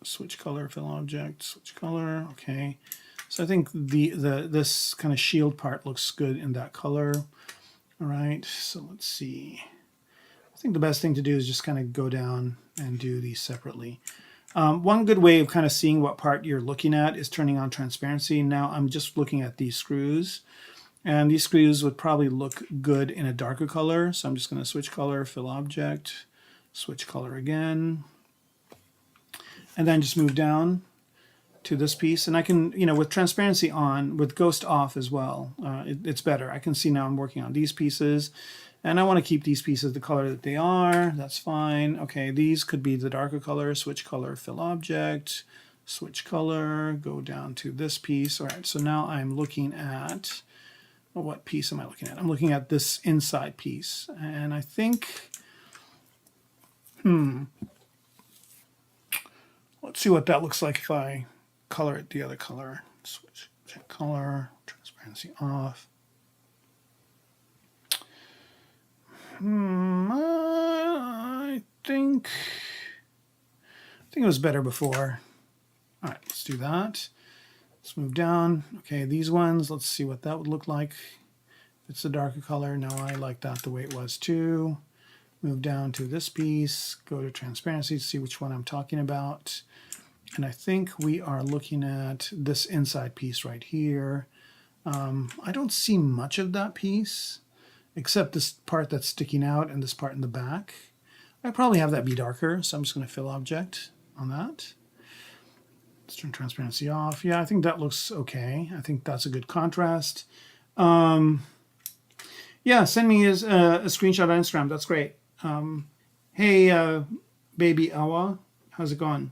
Switch color, fill object, switch color. Okay. So I think this kind of shield part looks good in that color. All right. So let's see. I think the best thing to do is just kind of go down and do these separately. One good way of kind of seeing what part you're looking at is turning on transparency. Now I'm just looking at these screws. And these screws would probably look good in a darker color. So I'm just going to switch color, fill object, switch color again. And then just move down to this piece. And I can, you know, with transparency on, with ghost off as well, it's better. I can see now I'm working on these pieces. And I want to keep these pieces the color that they are. That's fine. Okay, these could be the darker color. Switch color, fill object, switch color, go down to this piece. All right, so now I'm looking at... Well, what piece am I looking at? I'm looking at this inside piece, and I think, let's see what that looks like if I color it the other color. Switch, check color, transparency off. I think it was better before. All right, let's do that. Let's move down. Okay, these ones, let's see what that would look like. It's a darker color. No, I like that the way it was too. Move down to this piece, go to transparency to see which one I'm talking about. And I think we are looking at this inside piece right here. I don't see much of that piece, except this part that's sticking out and this part in the back. I probably have that be darker, so I'm just going to fill object on that. Let's turn transparency off. Yeah, I think that looks okay. I think that's a good contrast. Yeah, send me a screenshot on Instagram. That's great. Hey, baby Awa, how's it going?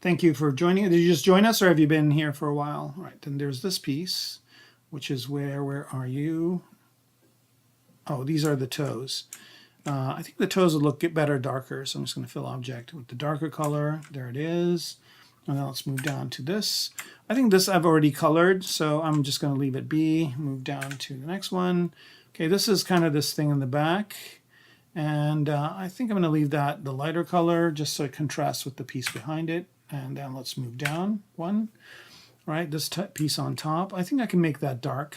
Thank you for joining. Did you just join us, or have you been here for a while? All right, then there's this piece, which is where are you? Oh, these are the toes. I think the toes would look better darker, so I'm just going to fill object with the darker color. There it is. And now let's move down to this. I think this I've already colored, so I'm just going to leave it be. Move down to the next one. Okay, this is kind of this thing in the back. And I think I'm going to leave that the lighter color just so it contrasts with the piece behind it. And then let's move down one. All right, this piece on top. I think I can make that dark.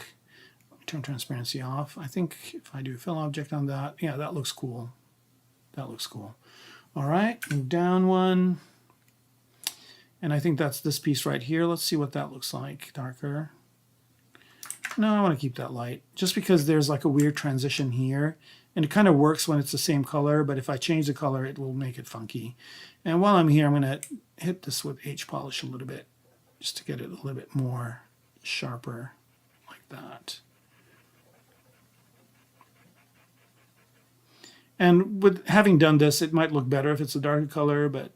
Turn transparency off. I think if I do fill object on that, yeah, that looks cool. That looks cool. All right, move down one. And I think that's this piece right here. Let's see what that looks like, darker. No, I want to keep that light, just because there's like a weird transition here. And it kind of works when it's the same color, but if I change the color, it will make it funky. And while I'm here, I'm going to hit this with H polish a little bit, just to get it a little bit more sharper, like that. And with having done this, it might look better if it's a darker color, but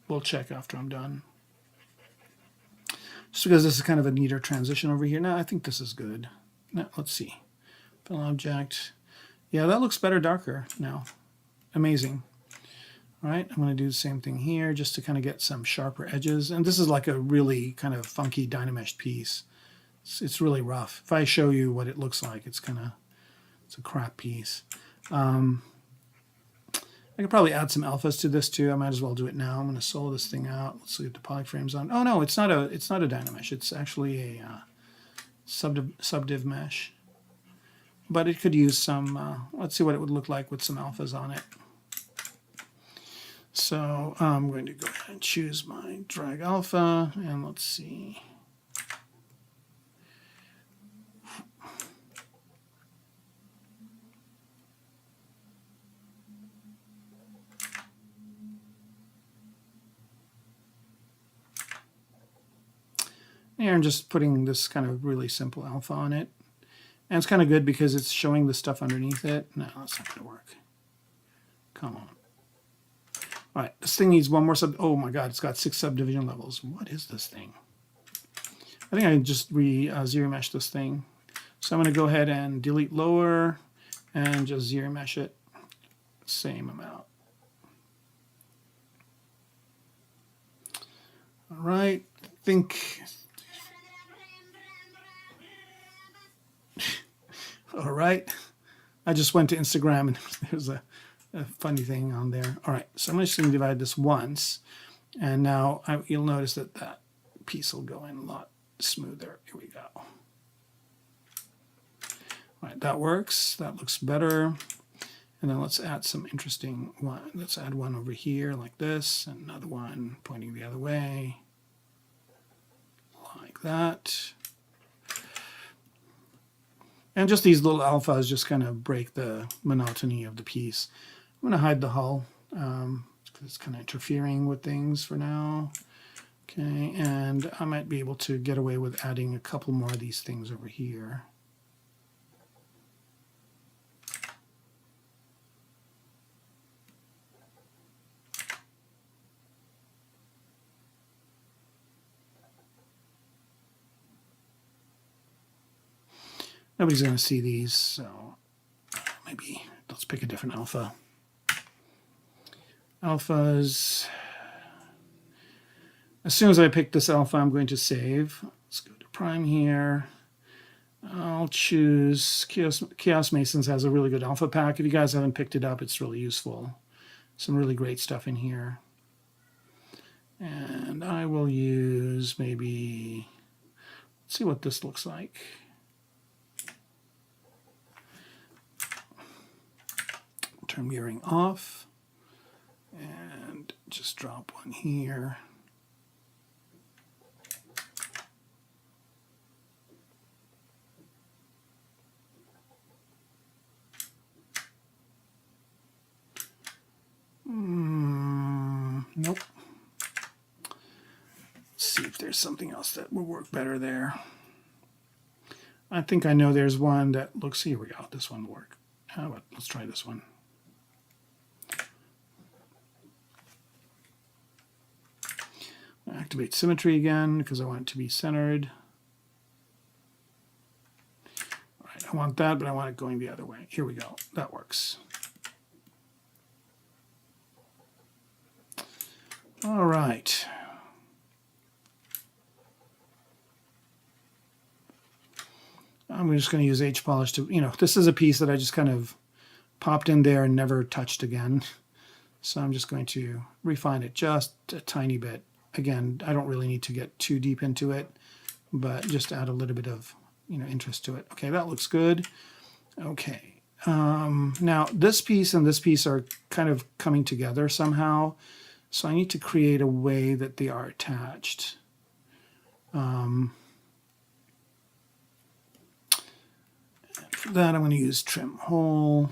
we'll check after I'm done. Just because this is kind of a neater transition over here. Now, I think this is good. Now, let's see. Fill object. Yeah, that looks better darker now. Amazing. All right, I'm going to do the same thing here just to kind of get some sharper edges. And this is like a really kind of funky Dynamesh piece. It's really rough. If I show you what it looks like, it's a crap piece. I could probably add some alphas to this too. I might as well do it now. I'm going to solo this thing out. Let's see if the poly frame's on. Oh no, it's not a Dynamesh. It's actually a subdiv mesh. But it could use some. Let's see what it would look like with some alphas on it. So I'm going to go ahead and choose my drag alpha, and let's see. Here I'm just putting this kind of really simple alpha on it. And it's kind of good because it's showing the stuff underneath it. No, that's not going to work. Come on. All right, this thing needs one more oh my God, it's got 6 subdivision levels. What is this thing? I think I can just zero mesh this thing. So I'm going to go ahead and delete lower and just zero mesh it. Same amount. All right, I think. All right, I just went to Instagram and there's a funny thing on there. All right, so I'm just going to divide this once, and now you'll notice that that piece will go in a lot smoother. Here we go. All right, that works. That looks better. And then let's add some interesting one. Let's add one over here like this, and another one pointing the other way, like that. And just these little alphas just kind of break the monotony of the piece. I'm going to hide the hull because it's kind of interfering with things for now. Okay, and I might be able to get away with adding a couple more of these things over here. Nobody's going to see these, so maybe let's pick a different alpha. Alphas. As soon as I pick this alpha, I'm going to save. Let's go to prime here. I'll choose Chaos Masons has a really good alpha pack. If you guys haven't picked it up, it's really useful. Some really great stuff in here. And I will use maybe, let's see what this looks like. Turn mirroring off and just drop one here. Nope. Let's see if there's something else that will work better there. I think I know there's one that looks, here we go, this one will work. Let's try this one. Activate symmetry again because I want it to be centered. All right, I want that, but I want it going the other way. Here we go. That works. All right. I'm just going to use H-polish to, this is a piece that I just kind of popped in there and never touched again. So I'm just going to refine it just a tiny bit. Again, I don't really need to get too deep into it, but just add a little bit of, interest to it. Okay, that looks good. Okay. Now this piece and this piece are kind of coming together somehow. So I need to create a way that they are attached. For that, I'm going to use trim hole.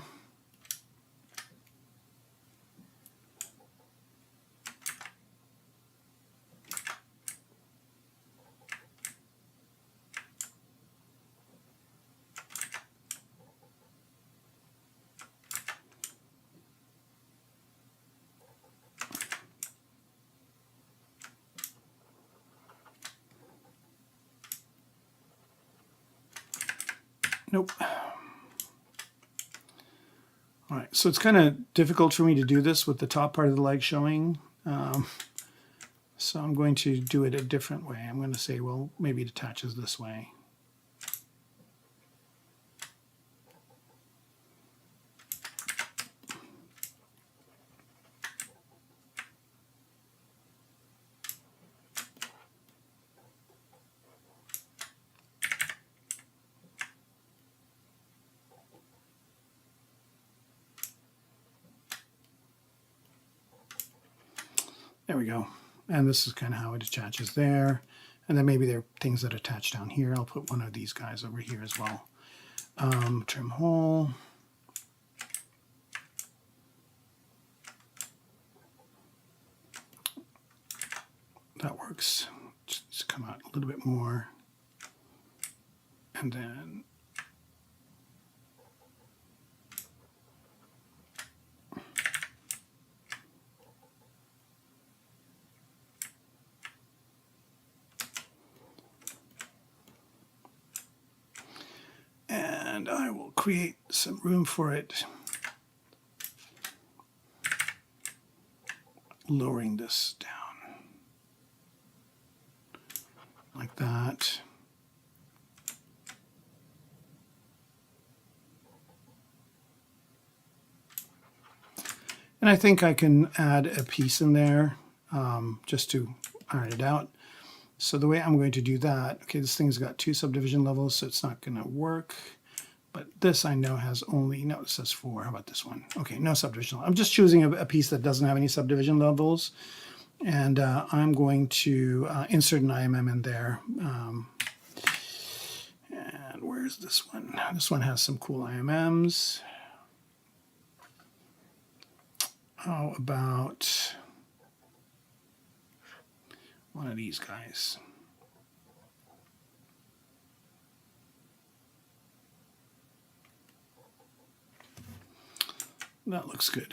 Nope. All right, so it's kind of difficult for me to do this with the top part of the leg showing. So I'm going to do it a different way. I'm going to say, well, maybe it attaches this way. There we go. And this is kind of how it attaches there. And then maybe there are things that attach down here. I'll put one of these guys over here as well. Trim hole. That works. Just come out a little bit more. And then I will create some room for it, lowering this down like that. And I think I can add a piece in there just to iron it out. So the way I'm going to do that, okay, this thing's got 2 subdivision levels, so it's not going to work. But this I know has only, no, it says 4. How about this one? Okay, no subdivision level. I'm just choosing a piece that doesn't have any subdivision levels. And I'm going to insert an IMM in there. And where's this one? This one has some cool IMMs. How about one of these guys? That looks good.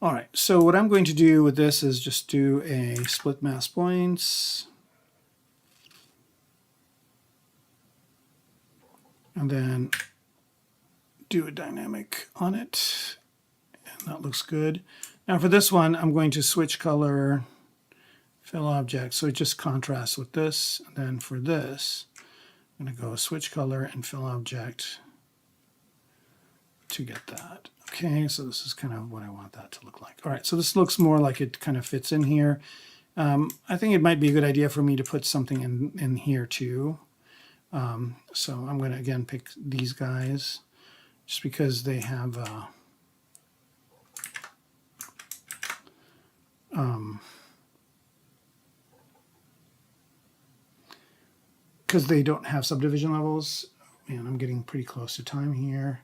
All right, so what I'm going to do with this is just do a split mass points. And then do a dynamic on it. And that looks good. Now for this one, I'm going to switch color, fill object, so it just contrasts with this. And then for this, I'm going to go switch color and fill object to get that. Okay, so this is kind of what I want that to look like. All right, so this looks more like it kind of fits in here. I think it might be a good idea for me to put something in here too. So I'm going to, again, pick these guys just because they have because they don't have subdivision levels. And I'm getting pretty close to time here.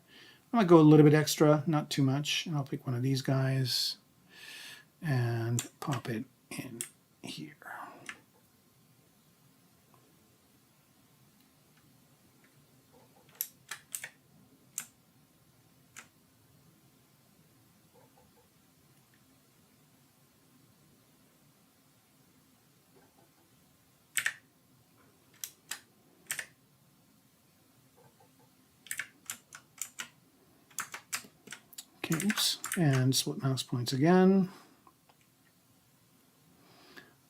I might go a little bit extra, not too much. And I'll pick one of these guys and pop it in here. Okay, oops, and split mouse points again.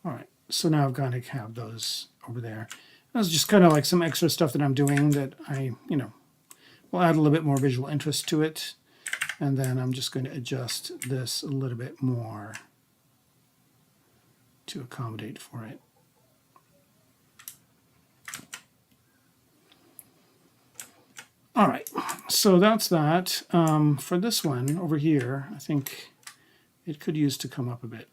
All right, so now I've got to have those over there. That's just kind of like some extra stuff that I'm doing that I, will add a little bit more visual interest to it. And then I'm just going to adjust this a little bit more to accommodate for it. All right, so that's that. For this one over here, I think it could use to come up a bit.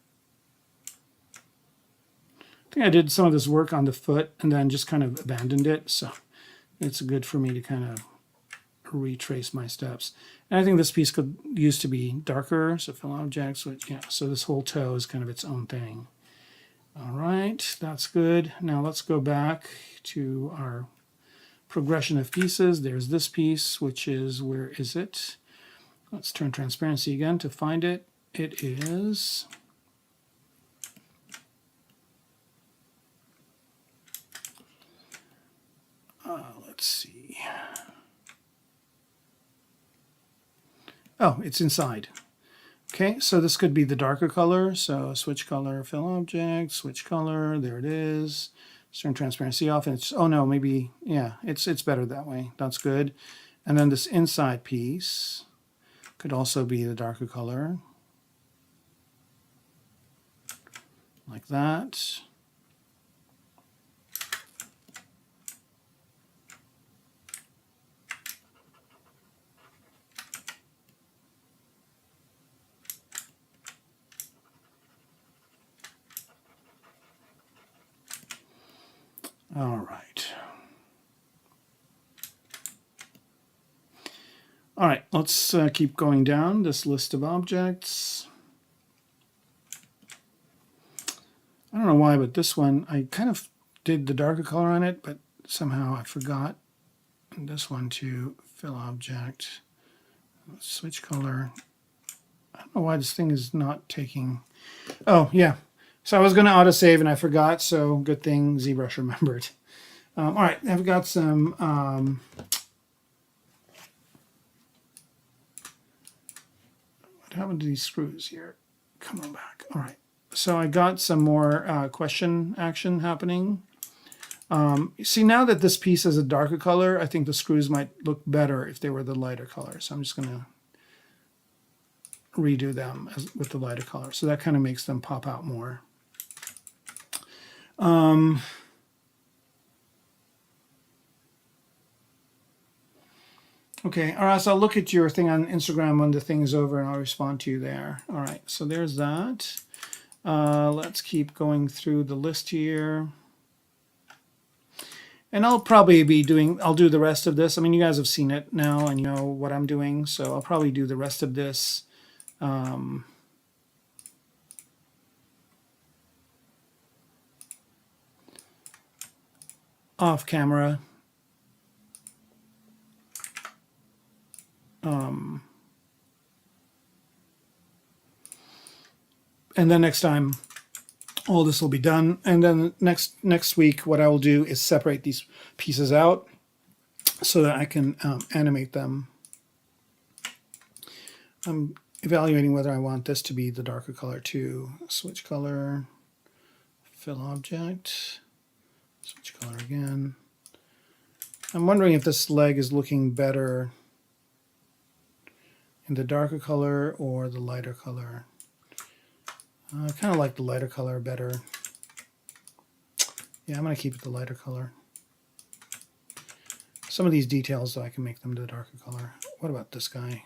I think I did some of this work on the foot and then just kind of abandoned it, so it's good for me to kind of retrace my steps. And I think this piece could use to be darker, so fill objects, which, so this whole toe is kind of its own thing. All right, that's good. Now let's go back to our progression of pieces. There's this piece, which is, where is it? Let's turn transparency again to find it. It is let's see. Oh, it's inside. Okay, so this could be the darker color. So switch color, fill object, switch color. There it is. Turn transparency off, and it's, oh no, maybe, yeah, it's better that way. That's good. And then this inside piece could also be the darker color, like that. All right. All right, let's keep going down this list of objects. I don't know why, but this one, I kind of did the darker color on it, but somehow I forgot. And this one to fill object, switch color. I don't know why this thing is not taking, oh yeah. So I was going to autosave and I forgot, so good thing ZBrush remembered. All right, I've got some what happened to these screws here? Come on back. All right, so I got some more question action happening. See, now that this piece is a darker color, I think the screws might look better if they were the lighter color. So I'm just going to redo them with the lighter color. So that kind of makes them pop out more. Okay, all right, so I'll look at your thing on Instagram when the thing is over and I'll respond to you there. All right, so there's that. Let's keep going through the list here. And I'll probably be doing, I'll do the rest of this. I mean, you guys have seen it now and you know what I'm doing, so I'll probably do the rest of this off camera. And then next time, all this will be done. And then next week, what I will do is separate these pieces out so that I can animate them. I'm evaluating whether I want this to be the darker color too. Switch color, fill object, switch color again. I'm wondering if this leg is looking better in the darker color or the lighter color. I kind of like the lighter color better. Yeah, I'm going to keep it the lighter color. Some of these details, though, I can make them the darker color. What about this guy?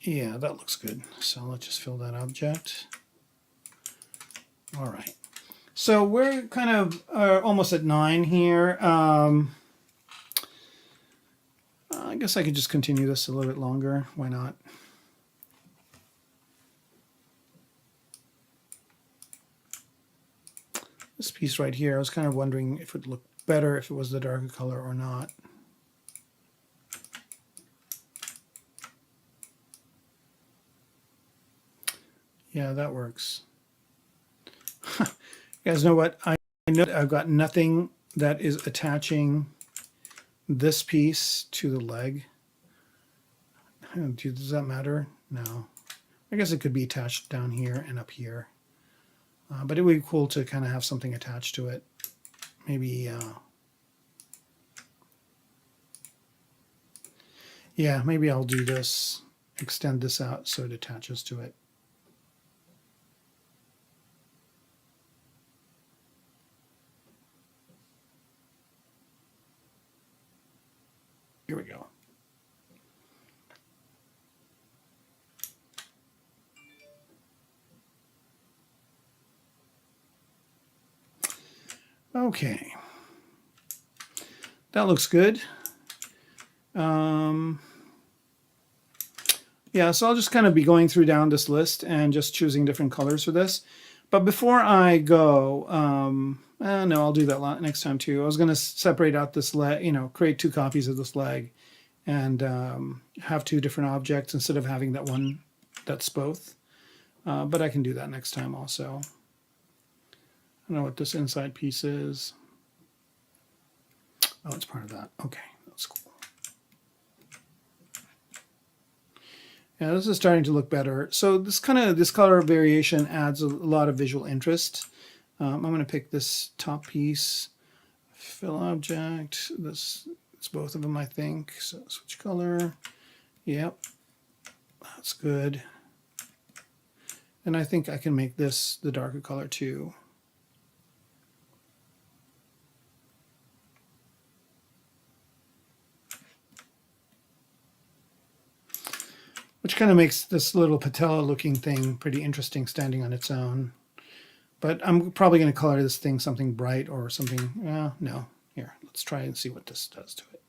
Yeah, that looks good. So let's just fill that object. All right. So we're kind of almost at 9 here. I guess I could just continue this a little bit longer. Why not? This piece right here, I was kind of wondering if it would look better if it was the darker color or not. Yeah, that works. You guys know what? I know I've got nothing that is attaching this piece to the leg. Does that matter? No. I guess it could be attached down here and up here. But it would be cool to kind of have something attached to it. Maybe, yeah, maybe I'll do this, extend this out so it attaches to it. Here we go. Okay. That looks good. Yeah, so I'll just kind of be going through down this list and just choosing different colors for this. But before I go, no, I'll do that next time too. I was going to separate out this leg, you know, create 2 copies of this leg and have 2 different objects instead of having that one that's both. But I can do that next time also. I don't know what this inside piece is. Oh, it's part of that. Okay, that's cool. Yeah, this is starting to look better. So this color variation adds a lot of visual interest. I'm going to pick this top piece, fill object. It's both of them, I think. So switch color. Yep, that's good. And I think I can make this the darker color too. Which kind of makes this little patella looking thing pretty interesting standing on its own. But I'm probably going to color this thing something bright or something. No. Here, let's try and see what this does to it.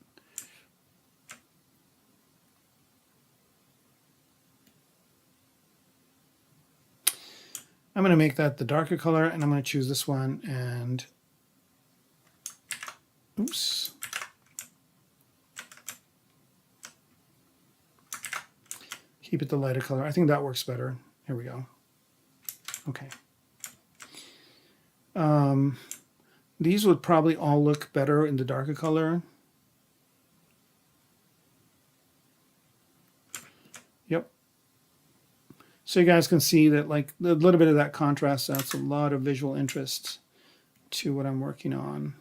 I'm going to make that the darker color, and I'm going to choose this one and oops. Keep it the lighter color. I think that works better. Here we go. Okay. These would probably all look better in the darker color. Yep. So you guys can see that like a little bit of that contrast adds a lot of visual interest to what I'm working on.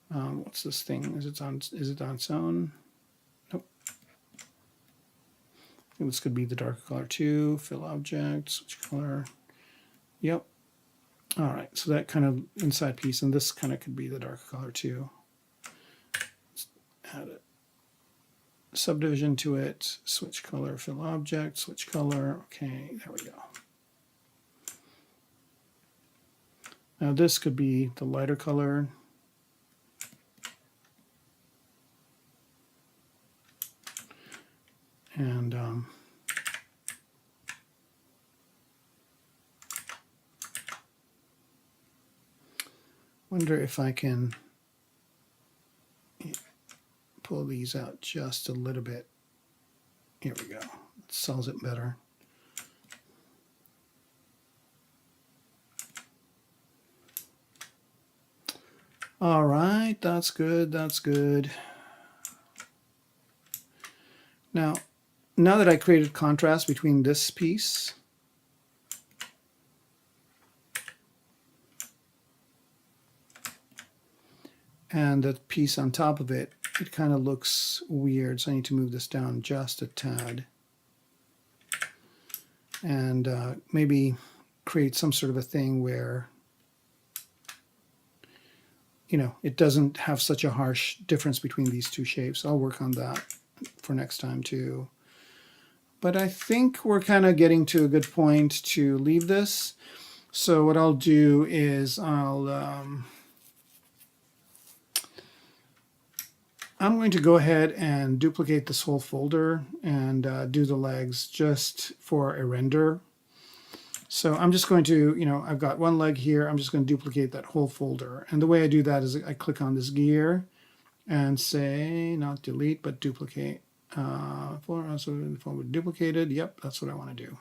What's this thing? Is it on its own? Nope. I think this could be the darker color too. Fill object, switch color. Yep. All right, so that kind of inside piece, and this kind of could be the darker color too. Let's add a subdivision to it. Switch color, fill object, switch color. Okay, there we go. Now this could be the lighter color. And wonder if I can pull these out just a little bit. Here we go. It sells it better. All right, that's good. That's good. Now that I created contrast between this piece and the piece on top of it, it kind of looks weird. So I need to move this down just a tad and maybe create some sort of a thing where, you know, it doesn't have such a harsh difference between these 2 shapes. I'll work on that for next time too. But I think we're kind of getting to a good point to leave this. So what I'll do is I'll I'm going to go ahead and duplicate this whole folder and do the legs just for a render. So I'm just going to, I've got one leg here. I'm just going to duplicate that whole folder. And the way I do that is I click on this gear and say, not delete, but duplicate. Also the folder duplicated. Yep, that's what I want to do.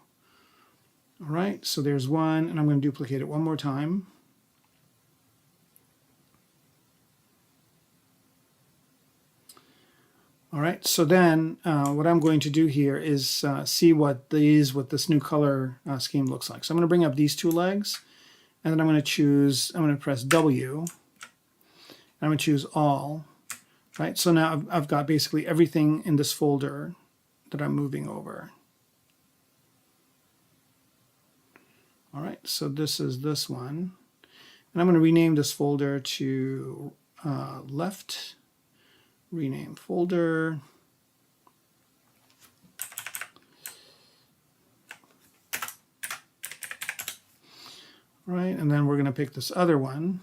All right, so there's one, and I'm going to duplicate it one more time. All right, so then what I'm going to do here is see what this new color scheme looks like. So I'm going to bring up these two legs, and then I'm going to press W, and I'm going to choose all. Right, so now I've got basically everything in this folder that I'm moving over. All right, so this is this one, and I'm going to rename this folder to left. Rename folder. Right, and then we're going to pick this other one.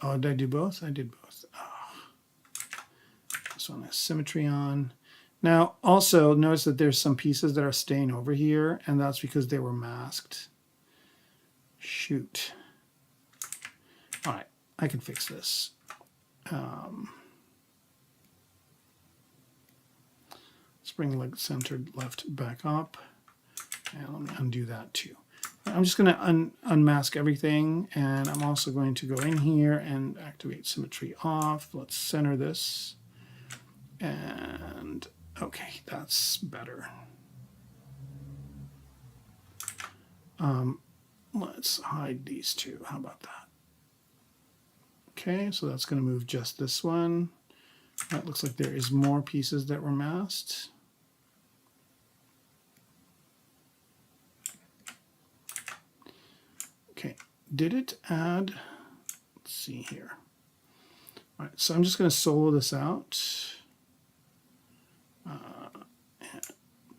Oh, did I do both? I did both. Oh. This one has symmetry on. Now, also notice that there's some pieces that are staying over here, and that's because they were masked. Shoot. All right, I can fix this. Let's bring leg centered left back up, and let me undo that too. I'm just going to unmask everything, and I'm also going to go in here and activate symmetry off. Let's center this, and okay, that's better. Let's hide these two. How about that? Okay, so that's going to move just this one. That looks like there is more pieces that were masked. Okay, did it add? Let's see here. All right, so I'm just going to solo this out.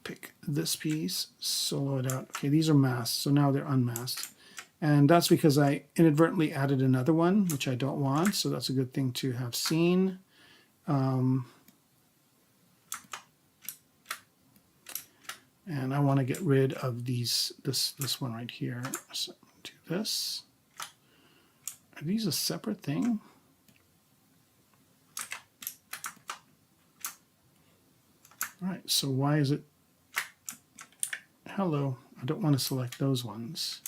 Pick this piece, solo it out. Okay, these are masked, so now they're unmasked. And that's because I inadvertently added another one, which I don't want, so that's a good thing to have seen. And I want to get rid of this one right here. So do this. Are these a separate thing? All right, so why is it? Hello, I don't want to select those ones.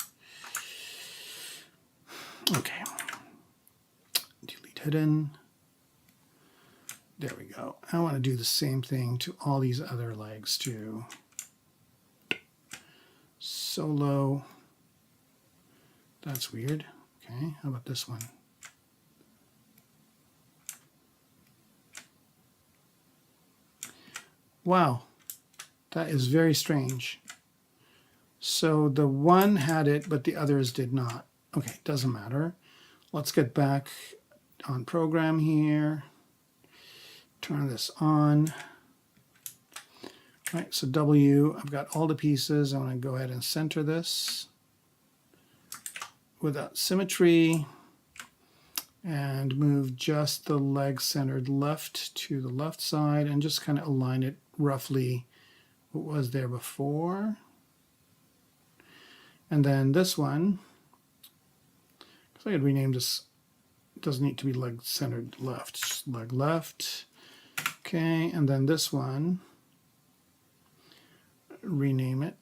Okay, delete hidden. There we go. I want to do the same thing to all these other legs too. Solo. That's weird. Okay, how about this one? Wow, that is very strange. So the one had it, but the others did not. Okay, doesn't matter. Let's get back on program here. Turn this on. All right, so W, I've got all the pieces. I want to go ahead and center this without symmetry and move just the leg centered left to the left side and just kind of align it roughly what was there before. And then this one, because I could rename this, it doesn't need to be leg centered left, just leg left. Okay, and then this one, rename it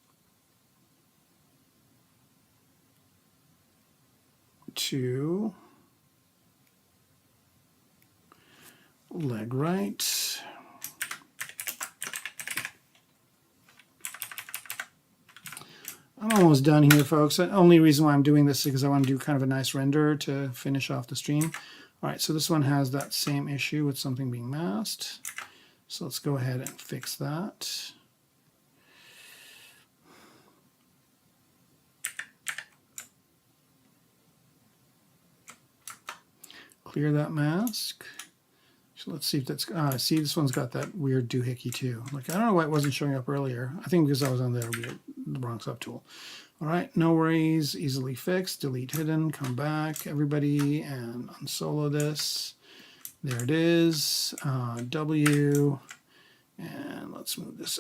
to leg right. I'm almost done here, folks. The only reason why I'm doing this is because I want to do kind of a nice render to finish off the stream. All right, so this one has that same issue with something being masked. So let's go ahead and fix that. Clear that mask. So let's see if that's, see, this one's got that weird doohickey too. Like, I don't know why it wasn't showing up earlier. I think because I was on the wrong subtool. All right, no worries, easily fixed, delete hidden, come back, everybody, and unsolo this. There it is, W, and let's move this,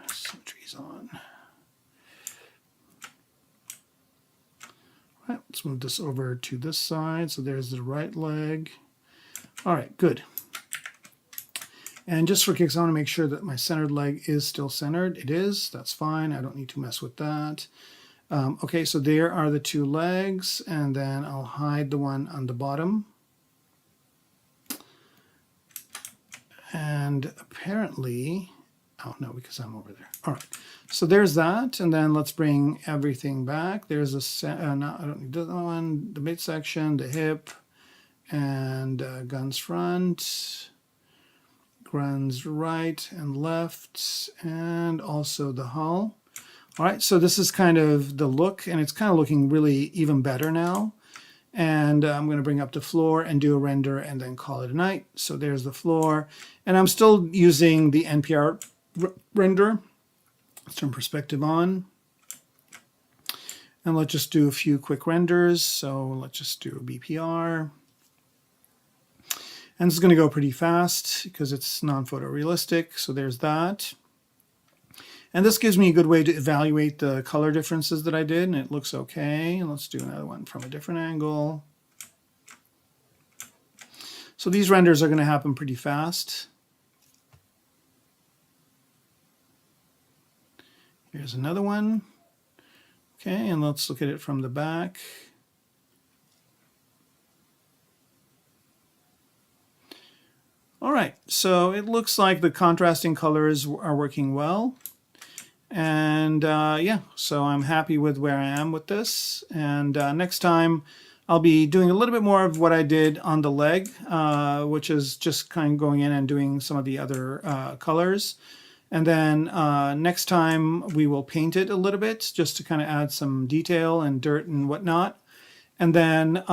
symmetry's on. All right, let's move this over to this side, so there's the right leg. All right, good. And just for kicks, I want to make sure that my centered leg is still centered. It is, that's fine, I don't need to mess with that. Okay, so there are the two legs, and then I'll hide the one on the bottom. And apparently, oh no, because I'm over there. All right, so there's that, and then let's bring everything back. There's a, no, I don't need that one, the midsection, the hip, and guns front, guns right and left, and also the hull. All right, so this is kind of the look, and it's kind of looking really even better now. And I'm going to bring up the floor and do a render and then call it a night. So there's the floor, and I'm still using the NPR render. Let's turn perspective on. And let's just do a few quick renders. So let's just do a BPR. And this is going to go pretty fast because it's non-photorealistic. So there's that. And this gives me a good way to evaluate the color differences that I did, and it looks okay. And let's do another one from a different angle. So these renders are going to happen pretty fast. Here's another one. Okay, and let's look at it from the back. All right, so it looks like the contrasting colors are working well. And yeah, so I'm happy with where I am with this. And next time I'll be doing a little bit more of what I did on the leg, which is just kind of going in and doing some of the other colors. And then next time we will paint it a little bit just to kind of add some detail and dirt and whatnot. And then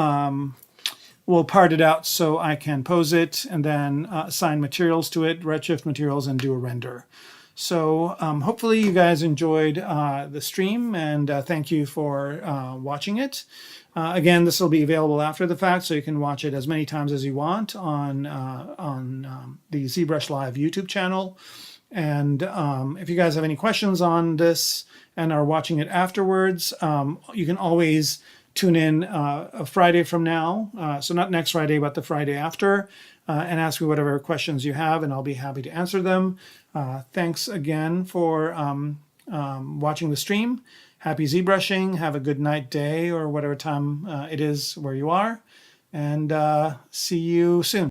we'll part it out so I can pose it and then assign materials to it, redshift materials, and do a render. So hopefully you guys enjoyed the stream, and thank you for watching it. Again, this will be available after the fact, so you can watch it as many times as you want on the ZBrush Live YouTube channel. And if you guys have any questions on this and are watching it afterwards, you can always tune in a Friday from now, so not next Friday, but the Friday after, and ask me whatever questions you have, and I'll be happy to answer them. Thanks again for watching the stream. Happy ZBrushing. Have a good night, day, or whatever time it is where you are. And see you soon.